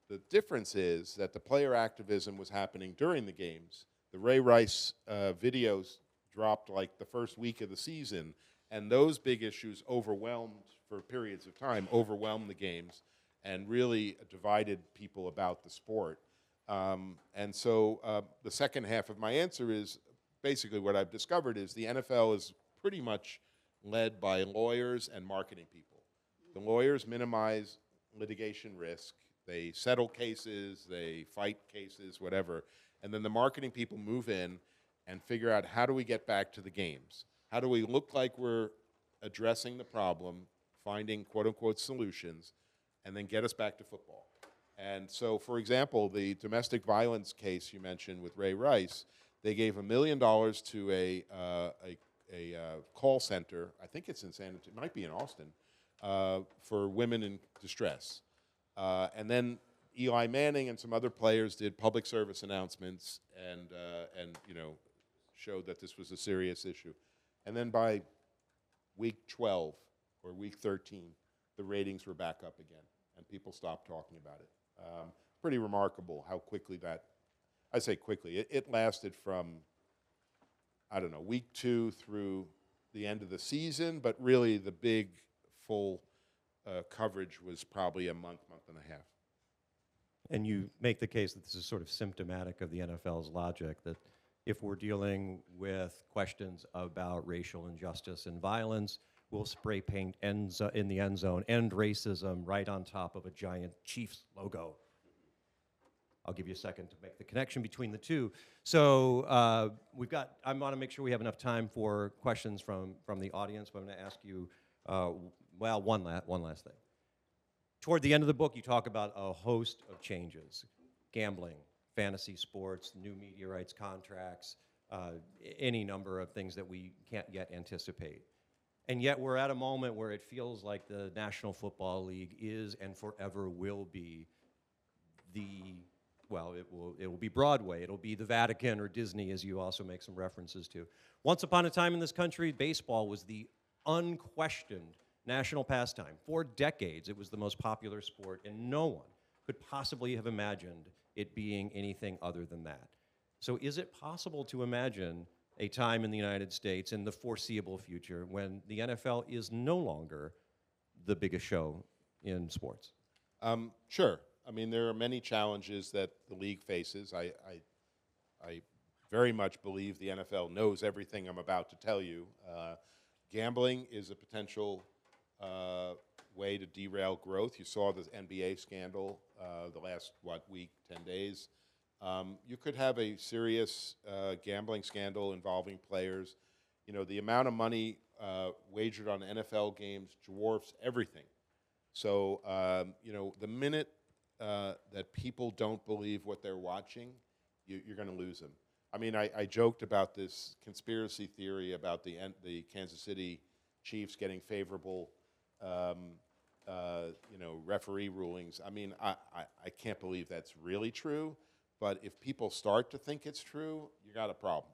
The difference is that the player activism was happening during the games. The Ray Rice videos dropped like the first week of the season, and those big issues overwhelmed, for periods of time, overwhelmed the games and really divided people about the sport. And so the second half of my answer is basically what I've discovered is the NFL is pretty much led by lawyers and marketing people. The lawyers minimize litigation risk. They settle cases, they fight cases, whatever. And then the marketing people move in and figure out, how do we get back to the games? How do we look like we're addressing the problem, finding quote-unquote solutions, and then get us back to football? And so, for example, the domestic violence case you mentioned with Ray Rice, they gave $1 million to a call center. I think it's in San Antonio, it might be in Austin, for women in distress. And then Eli Manning and some other players did public service announcements and you know, showed that this was a serious issue. And then by week 12 or week 13, the ratings were back up again, and people stopped talking about it. Pretty remarkable how quickly that, I say quickly, it lasted from, I don't know, week 2 through the end of the season, but really the big, full coverage was probably a month, month and a half. And you make the case that this is sort of symptomatic of the NFL's logic, that if we're dealing with questions about racial injustice and violence, we'll spray paint in the end zone, end racism, right on top of a giant Chiefs logo. I'll give you a second to make the connection between the two. So I want to make sure we have enough time for questions from the audience, but I'm going to ask you, well, one last thing. Toward the end of the book, you talk about a host of changes: gambling, fantasy sports, new media rights contracts, any number of things that we can't yet anticipate. And yet we're at a moment where it feels like the National Football League is and forever will be well, it will be Broadway, it'll be the Vatican or Disney, as you also make some references to. Once upon a time in this country, baseball was the unquestioned national pastime. For decades, it was the most popular sport, and no one could possibly have imagined it being anything other than that. So is it possible to imagine a time in the United States in the foreseeable future when the NFL is no longer the biggest show in sports? Sure. I mean, there are many challenges that the league faces. I very much believe the NFL knows everything I'm about to tell you. Gambling is a potential way to derail growth. You saw the NBA scandal the last, week, 10 days. You could have a serious gambling scandal involving players. You know, the amount of money wagered on NFL games dwarfs everything. So, you know, the minute that people don't believe what they're watching, you're going to lose them. I mean, I joked about this conspiracy theory about the Kansas City Chiefs getting favorable, you know, referee rulings. I mean, I can't believe that's really true. But if people start to think it's true, you got a problem.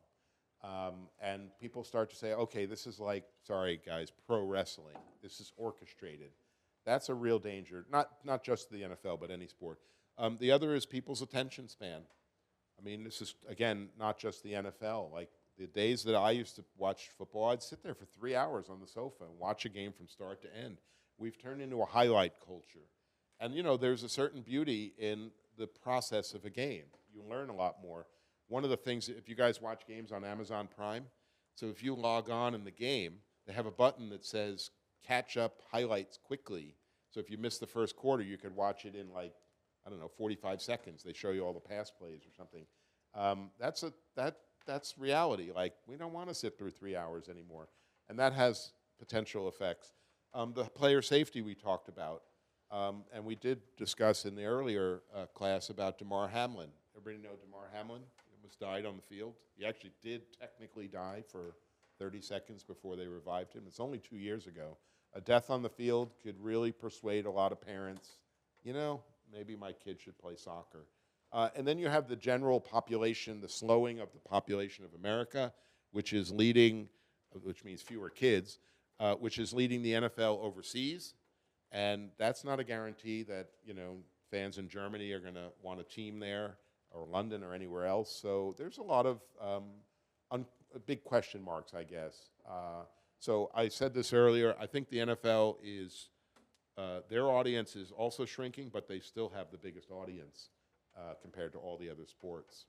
And people start to say, okay, this is like, sorry guys, pro wrestling. This is orchestrated. That's a real danger, not just the NFL, but any sport. The other is people's attention span. I mean, this is, again, not just the NFL. Like, the days that I used to watch football, I'd sit there for 3 hours on the sofa and watch a game from start to end. We've turned into a highlight culture. And, you know, there's a certain beauty in the process of a game. You learn a lot more. one of the things, if you guys watch games on Amazon Prime, so if you log on in the game, they have a button that says catch up highlights quickly. So if you miss the first quarter, you could watch it in like, I don't know, 45 seconds. They show you all the pass plays or something. That's reality. Like, we don't want to sit through 3 hours anymore. And that has potential effects. The player safety we talked about, and we did discuss in the earlier class about Damar Hamlin. Everybody know Damar Hamlin? He almost died on the field. He actually did technically die for 30 seconds before they revived him. It's only 2 years ago. A death on the field could really persuade a lot of parents, you know, maybe my kid should play soccer. And then you have the general population, the slowing of the population of America, which is leading, which means fewer kids, which is leading the NFL overseas. And that's not a guarantee that, you know, fans in Germany are going to want a team there, or London or anywhere else. So there's a lot of big question marks, I guess. So I said this earlier, I think the NFL is, their audience is also shrinking, but they still have the biggest audience compared to all the other sports.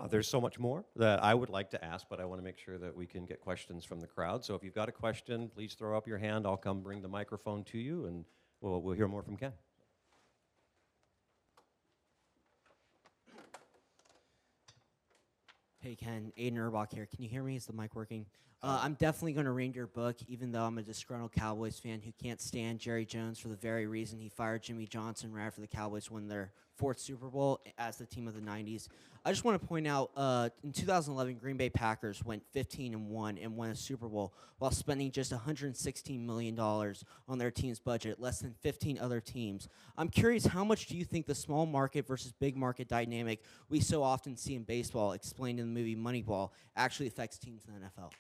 There's so much more that I would like to ask, but I want to make sure that we can get questions from the crowd. So if you've got a question, please throw up your hand. I'll come bring the microphone to you, and we'll hear more from Ken. Hey Ken, Aiden Erbach here. Can you hear me? Is the mic working? I'm definitely going to read your book, even though I'm a disgruntled Cowboys fan who can't stand Jerry Jones for the very reason he fired Jimmy Johnson right after the Cowboys won their 4th Super Bowl as the team of the 90s. I just want to point out, in 2011, Green Bay Packers went 15-1 and won a Super Bowl while spending just $116 million on their team's budget, less than 15 other teams. I'm curious, how much do you think the small market versus big market dynamic we so often see in baseball, explained in the movie Moneyball, actually affects teams in the NFL?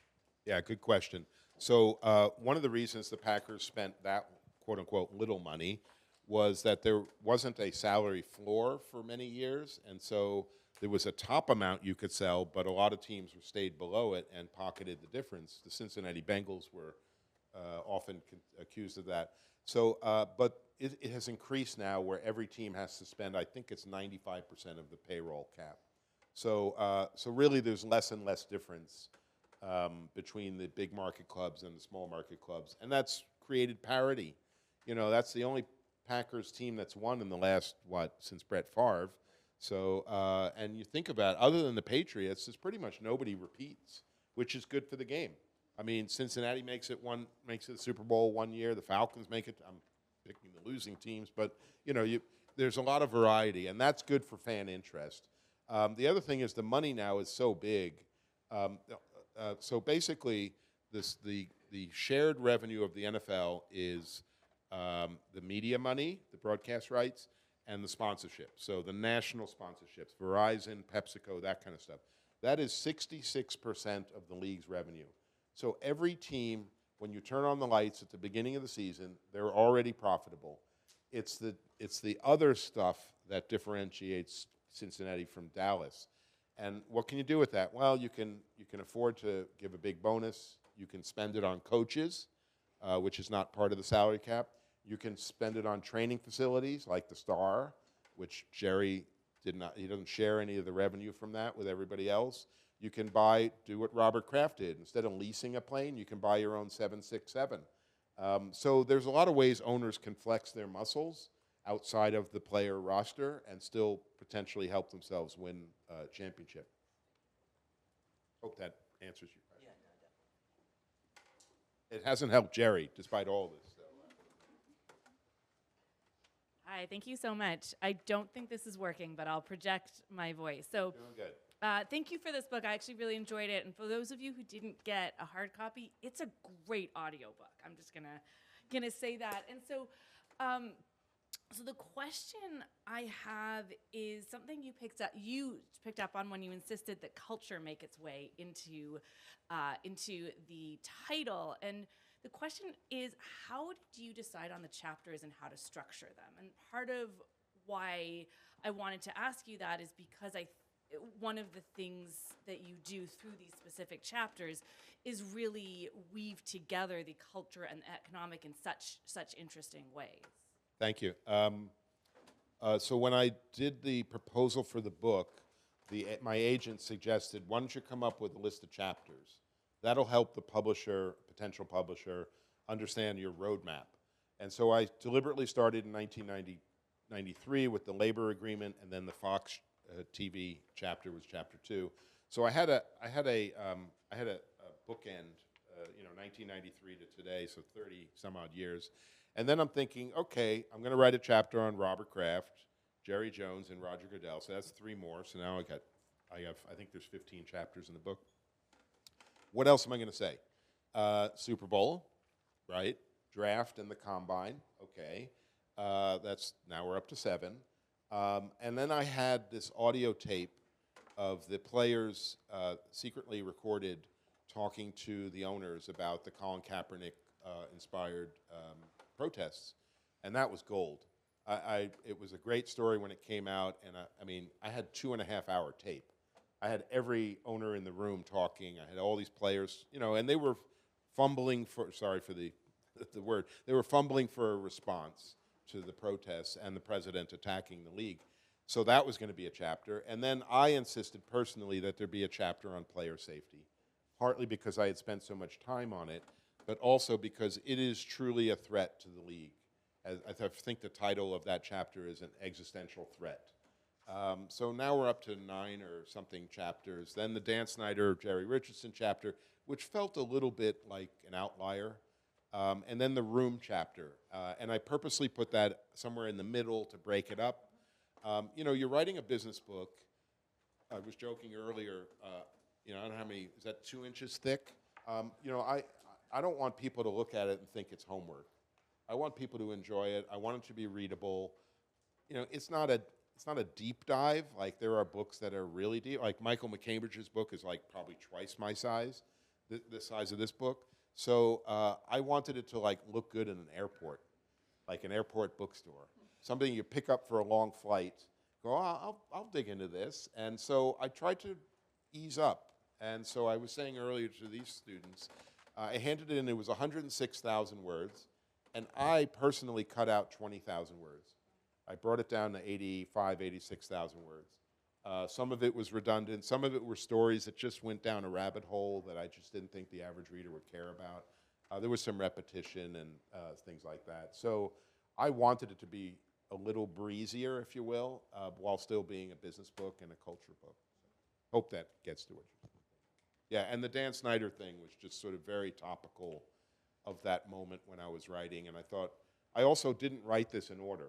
Yeah, good question. So one of the reasons the Packers spent that quote-unquote little money was that there wasn't a salary floor for many years, and so there was a top amount you could sell, but a lot of teams stayed below it and pocketed the difference. The Cincinnati Bengals were often accused of that. So, but it has increased now where every team has to spend, I think it's 95% of the payroll cap. So, so really there's less and less difference between the big market clubs and the small market clubs. And that's created parity. You know, that's the only Packers team that's won in the last, since Brett Favre. So, and you think about it, other than the Patriots, there's pretty much nobody repeats, which is good for the game. I mean, Cincinnati makes it the Super Bowl one year. The Falcons make it. I'm picking the losing teams, but you know, there's a lot of variety, and that's good for fan interest. The other thing is the money now is so big. So basically, the shared revenue of the NFL is the media money, the broadcast rights, and the sponsorship. So the national sponsorships, Verizon, PepsiCo, that kind of stuff. That is 66% of the league's revenue. So every team, when you turn on the lights at the beginning of the season, they're already profitable. It's the other stuff that differentiates Cincinnati from Dallas. And what can you do with that? Well, you can afford to give a big bonus. You can spend it on coaches, which is not part of the salary cap. You can spend it on training facilities like the Star, which Jerry he doesn't share any of the revenue from that with everybody else. You can do what Robert Kraft did. Instead of leasing a plane, you can buy your own 767. So there's a lot of ways owners can flex their muscles outside of the player roster and still potentially help themselves win a championship. Hope that answers your question. Yeah, no, definitely. It hasn't helped Jerry, despite all this. Hi, thank you so much. I don't think this is working, but I'll project my voice. So, Doing good. thank you for this book. I actually really enjoyed it. And for those of you who didn't get a hard copy, it's a great audiobook. I'm just gonna say that. And so, so the question I have is something you picked up on when you insisted that culture make its way into the title. And the question is, how did you decide on the chapters and how to structure them? And part of why I wanted to ask you that is because one of the things that you do through these specific chapters is really weave together the culture and the economic in such interesting ways. Thank you. So when I did the proposal for the book, my agent suggested, why don't you come up with a list of chapters? That'll help the publisher, potential publisher, understand your roadmap. And so I deliberately started in 1993 with the labor agreement, and then the Fox TV chapter was chapter 2. So I had a bookend, 1993 to today, so 30 some odd years. And then I'm thinking, okay, I'm going to write a chapter on Robert Kraft, Jerry Jones, and Roger Goodell. So that's 3 more. So now I think there's 15 chapters in the book. What else am I going to say? Super Bowl, right? Draft and the combine. Okay, now we're up to 7. And then I had this audio tape of the players secretly recorded talking to the owners about the Colin Kaepernick inspired protests, and that was gold. It was a great story when it came out, and I had 2.5-hour tape. I had every owner in the room talking. I had all these players, and they were fumbling for, sorry for the word, they were fumbling for a response to the protests and the president attacking the league. So that was going to be a chapter. And then I insisted personally that there be a chapter on player safety, partly because I had spent so much time on it, but also because it is truly a threat to the league. I think the title of that chapter is An Existential Threat. So now we're up to 9 or something chapters. Then the Dan Snyder, Jerry Richardson chapter, which felt a little bit like an outlier. And then the Room chapter. And I purposely put that somewhere in the middle to break it up. You're writing a business book. I was joking earlier, I don't know how many, is that 2 inches thick? I don't want people to look at it and think it's homework. I want people to enjoy it. I want it to be readable. It's not a deep dive. Like, there are books that are really deep. Like Michael McCambridge's book is like probably twice my size, the size of this book. So I wanted it to look good in an airport, like an airport bookstore. Something you pick up for a long flight. Go, I'll dig into this. And so I tried to ease up. And so I was saying earlier to these students, I handed it in. It was 106,000 words. And I personally cut out 20,000 words. I brought it down to 85, 86,000 words. Some of it was redundant. Some of it were stories that just went down a rabbit hole that I just didn't think the average reader would care about. There was some repetition and things like that. So I wanted it to be a little breezier, if you will, while still being a business book and a culture book. Hope that gets to it. Yeah, and the Dan Snyder thing was just sort of very topical of that moment when I was writing, and I thought, I also didn't write this in order.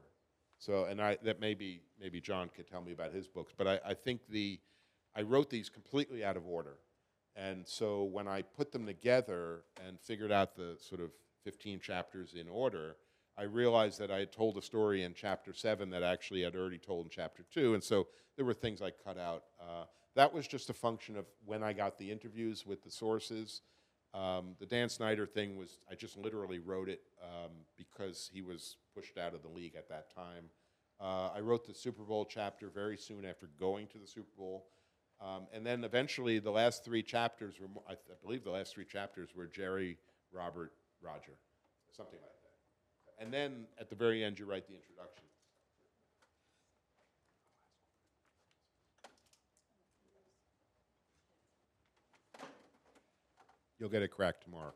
So, and that maybe John could tell me about his books, but I think I wrote these completely out of order. And so when I put them together and figured out the sort of 15 chapters in order, I realized that I had told a story in chapter 7 that actually I'd already told in chapter 2, and so there were things I cut out. That was just a function of when I got the interviews with the sources. The Dan Snyder thing was, I just literally wrote it because he was pushed out of the league at that time. I wrote the Super Bowl chapter very soon after going to the Super Bowl. And then eventually the last 3 chapters were, I believe the last 3 chapters were Jerry, Robert, Roger, something like that. And then at the very end you write the introduction. You'll get it cracked tomorrow.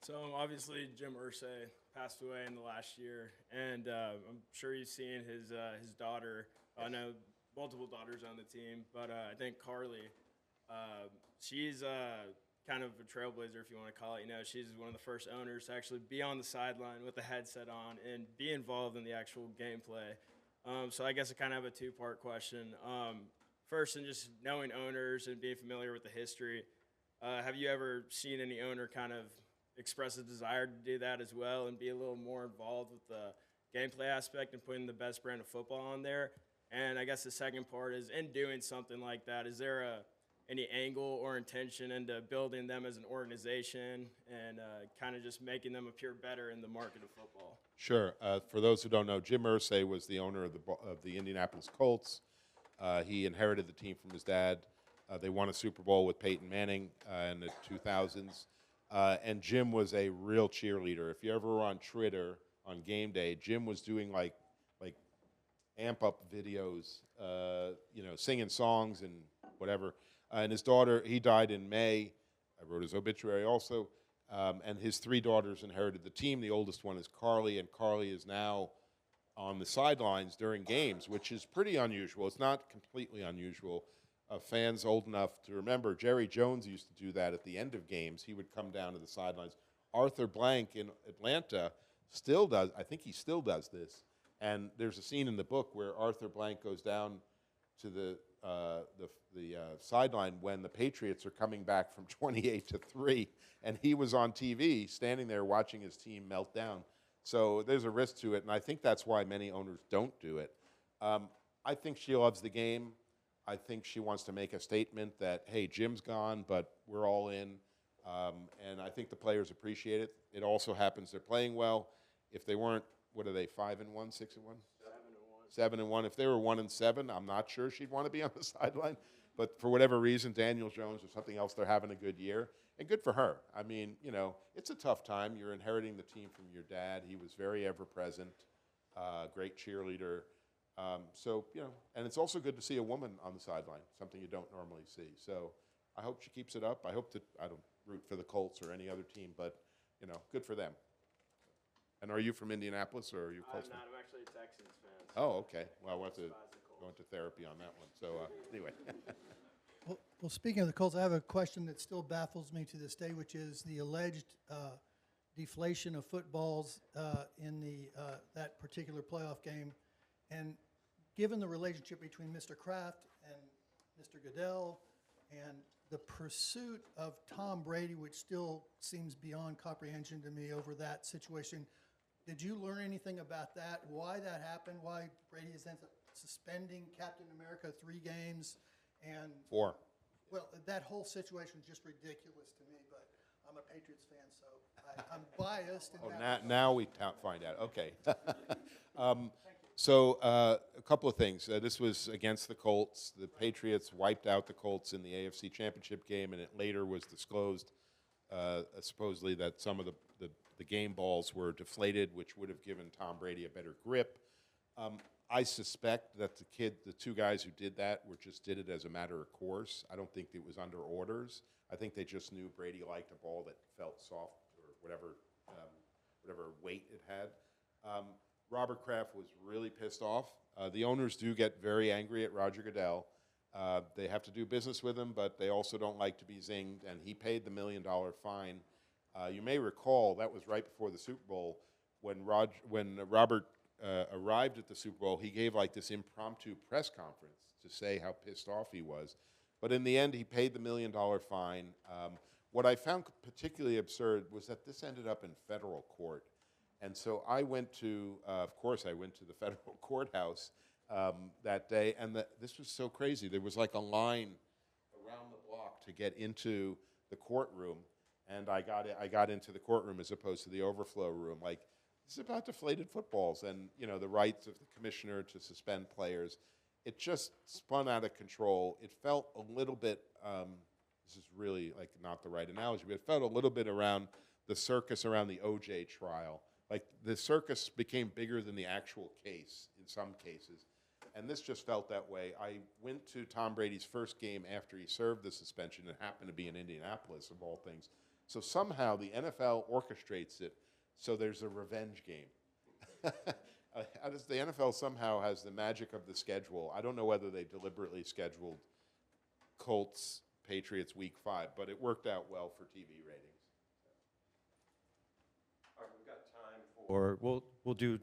So obviously Jim Irsay passed away in the last year, and I'm sure you've seen his daughter. I know multiple daughters on the team, but I think Carly, she's kind of a trailblazer, if you want to call it. She's one of the first owners to actually be on the sideline with the headset on and be involved in the actual gameplay. So I guess I kind of have a 2-part question. First, in just knowing owners and being familiar with the history, have you ever seen any owner kind of express a desire to do that as well and be a little more involved with the gameplay aspect and putting the best brand of football on there? And I guess the second part is, in doing something like that, is there any angle or intention into building them as an organization and kind of just making them appear better in the market of football? Sure. For those who don't know, Jim Irsay was the owner of the Indianapolis Colts. He inherited the team from his dad. They won a Super Bowl with Peyton Manning in the 2000s. And Jim was a real cheerleader. If you ever were on Twitter on game day, Jim was doing like amp up videos, singing songs and whatever. And his daughter, he died in May. I wrote his obituary also. And his 3 daughters inherited the team. The oldest one is Carly, and Carly is now on the sidelines during games, which is pretty unusual. It's not completely unusual. Fans old enough to remember, Jerry Jones used to do that at the end of games. He would come down to the sidelines. Arthur Blank in Atlanta still does, I think he still does this. And there's a scene in the book where Arthur Blank goes down to the sideline when the Patriots are coming back from 28-3, and he was on TV standing there watching his team melt down. So there's a risk to it, and I think that's why many owners don't do it. I think she loves the game. I think she wants to make a statement that, hey, Jim's gone, but we're all in. And I think the players appreciate it. It also happens they're playing well. If they weren't, what are they, 5-1, 6-1? 7-1. If they were 1-7, I'm not sure she'd want to be on the sideline. But for whatever reason, Daniel Jones or something else, they're having a good year. And good for her. I mean, it's a tough time. You're inheriting the team from your dad. He was very ever-present, great cheerleader. And it's also good to see a woman on the sideline, something you don't normally see. So I hope she keeps it up. I hope that I don't root for the Colts or any other team, but, good for them. And are you from Indianapolis, or are you Colts fan? I'm actually a Texans fan. Oh, okay. Well, we'll have to go into therapy on that one. So anyway. Well, speaking of the Colts, I have a question that still baffles me to this day, which is the alleged deflation of footballs in that particular playoff game. And given the relationship between Mr. Kraft and Mr. Goodell and the pursuit of Tom Brady, which still seems beyond comprehension to me over that situation, did you learn anything about that? Why that happened? Why Brady is then suspending Captain America 3 games? And 4. Well, that whole situation is just ridiculous to me, but I'm a Patriots fan, so I'm biased. Now we find out. Okay. So a couple of things. This was against the Colts. The Patriots wiped out the Colts in the AFC Championship game, and it later was disclosed, supposedly, that some of the game balls were deflated, which would have given Tom Brady a better grip. I suspect that the 2 guys who did that did it as a matter of course. I don't think it was under orders. I think they just knew Brady liked a ball that felt soft or whatever weight it had. Robert Kraft was really pissed off. The owners do get very angry at Roger Goodell. They have to do business with him, but they also don't like to be zinged, and he paid the $1 million fine. You may recall that was right before the Super Bowl when Robert arrived at the Super Bowl. He gave like this impromptu press conference to say how pissed off he was. But in the end, he paid the $1 million fine. What I found particularly absurd was that this ended up in federal court. And so I went to, of course, the federal courthouse that day, and this was so crazy. There was like a line around the block to get into the courtroom, and I got into the courtroom as opposed to the overflow room. Like, this is about deflated footballs and, the rights of the commissioner to suspend players. It just spun out of control. It felt a little bit, this is really like not the right analogy, but it felt a little bit around the circus around the OJ trial. Like, the circus became bigger than the actual case in some cases. And this just felt that way. I went to Tom Brady's first game after he served the suspension. It happened to be in Indianapolis, of all things. So somehow the NFL orchestrates it so there's a revenge game. The NFL somehow has the magic of the schedule. I don't know whether they deliberately scheduled Colts, Patriots Week 5, but it worked out well for TV ratings. Or we'll do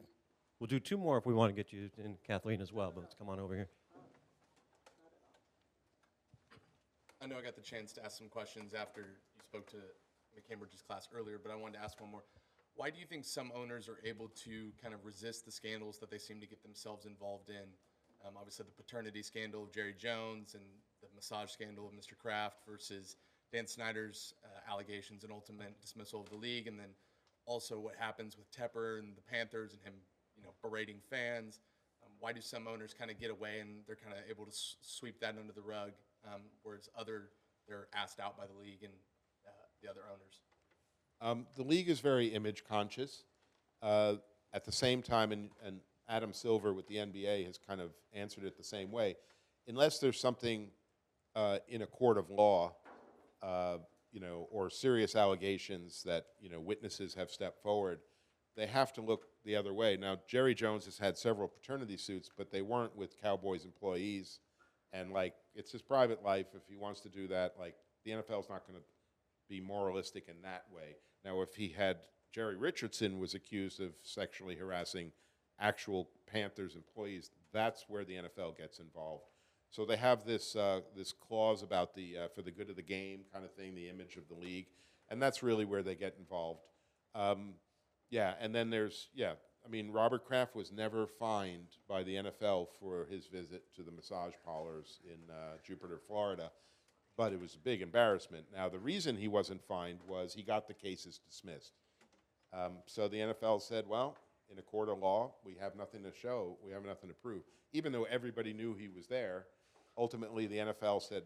2 more if we want to get you and Kathleen as well. But let's come on over here. I know I got the chance to ask some questions after you spoke to McCambridge's class earlier, but I wanted to ask one more. Why do you think some owners are able to kind of resist the scandals that they seem to get themselves involved in? Obviously, the paternity scandal of Jerry Jones and the massage scandal of Mr. Kraft versus Dan Snyder's allegations and ultimate dismissal of the league, and then also what happens with Tepper and the Panthers and him, berating fans. Why do some owners kind of get away and they're kind of able to sweep that under the rug, whereas they're asked out by the league and the other owners? The league is very image conscious. At the same time, and Adam Silver with the NBA has kind of answered it the same way. Unless there's something in a court of law, or serious allegations that, witnesses have stepped forward, they have to look the other way. Now, Jerry Jones has had several paternity suits, but they weren't with Cowboys employees. And, it's his private life. If he wants to do that, the NFL's not going to be moralistic in that way. Now, if Jerry Richardson was accused of sexually harassing actual Panthers employees, that's where the NFL gets involved. So they have this clause about the for the good of the game kind of thing, the image of the league, and that's really where they get involved. And then Robert Kraft was never fined by the NFL for his visit to the massage parlors in Jupiter, Florida, but it was a big embarrassment. Now, the reason he wasn't fined was he got the cases dismissed. So the NFL said, well, in a court of law, we have nothing to show, we have nothing to prove. Even though everybody knew he was there, ultimately the NFL said,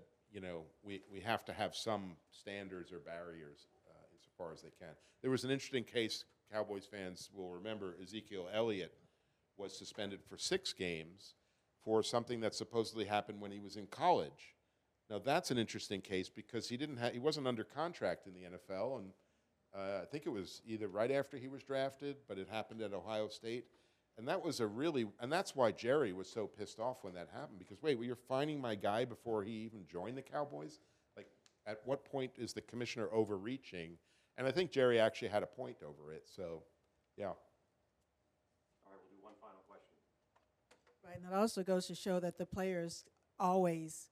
we have to have some standards or barriers insofar as they can. There was an interesting case, Cowboys fans will remember. Ezekiel Elliott was suspended for 6 games for something that supposedly happened when he was in college. Now that's an interesting case because he wasn't under contract in the NFL, and I think it was either right after he was drafted, but it happened at Ohio State. And that was and that's why Jerry was so pissed off when that happened, because wait, well, you're fining my guy before he even joined the Cowboys? At what point is the commissioner overreaching? And I think Jerry actually had a point over it, so, yeah. All right, we'll do one final question. Right, and it also goes to show that the players always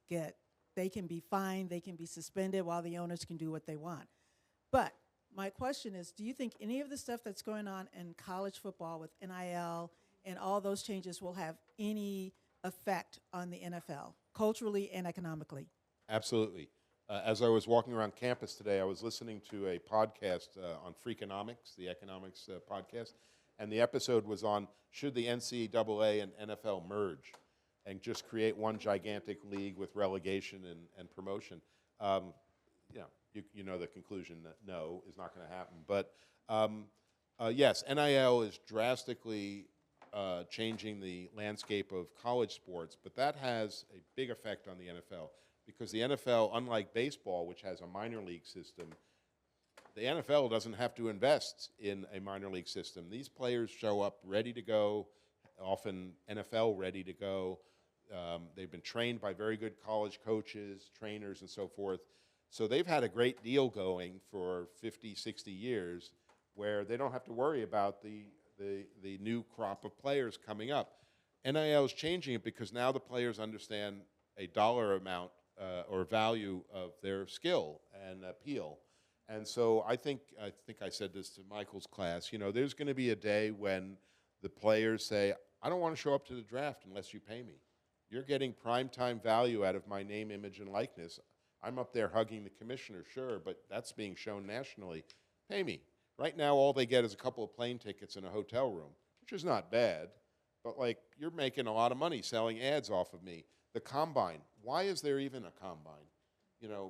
they can be fined, they can be suspended, while the owners can do what they want. But my question is, do you think any of the stuff that's going on in college football with NIL and all those changes will have any effect on the NFL, culturally and economically? Absolutely. As I was walking around campus today, I was listening to a podcast on Freakonomics, the economics podcast, and the episode was on should the NCAA and NFL merge and just create one gigantic league with relegation and promotion. You know the conclusion that no, is not going to happen. But yes, NIL is drastically changing the landscape of college sports, but that has a big effect on the NFL because the NFL, unlike baseball, which has a minor league system, the NFL doesn't have to invest in a minor league system. These players show up ready to go, often NFL ready to go. They've been trained by very good college coaches, trainers, and so forth. So they've had a great deal going for 50, 60 years where they don't have to worry about the new crop of players coming up. NIL is changing it because now the players understand a dollar amount or value of their skill and appeal. And so I think I said this to Michael's class, there's going to be a day when the players say, I don't want to show up to the draft unless you pay me. You're getting primetime value out of my name, image, and likeness. I'm up there hugging the commissioner, sure, but that's being shown nationally. Pay me. Right now, all they get is a couple of plane tickets and a hotel room, which is not bad, but you're making a lot of money selling ads off of me. The combine, why is there even a combine?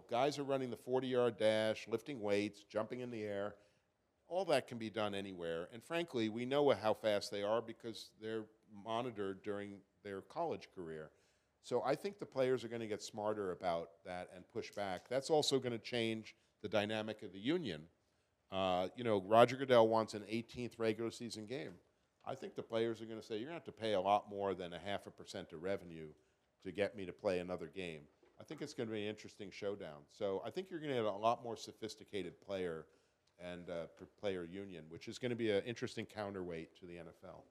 Guys are running the 40-yard dash, lifting weights, jumping in the air. All that can be done anywhere, and frankly, we know how fast they are because they're monitored during their college career. So I think the players are going to get smarter about that and push back. That's also going to change the dynamic of the union. Roger Goodell wants an 18th regular season game. I think the players are going to say, you're going to have to pay a lot more than 0.5% of revenue to get me to play another game. I think it's going to be an interesting showdown. So I think you're going to get a lot more sophisticated player and player union, which is going to be an interesting counterweight to the NFL.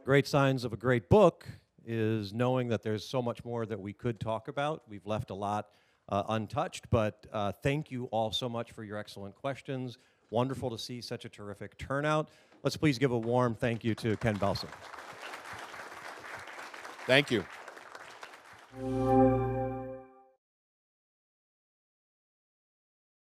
Great signs of a great book is knowing that there's so much more that we could talk about. We've left a lot untouched, but thank you all so much for your excellent questions. Wonderful to see such a terrific turnout. Let's please give a warm thank you to Ken Belson. Thank you.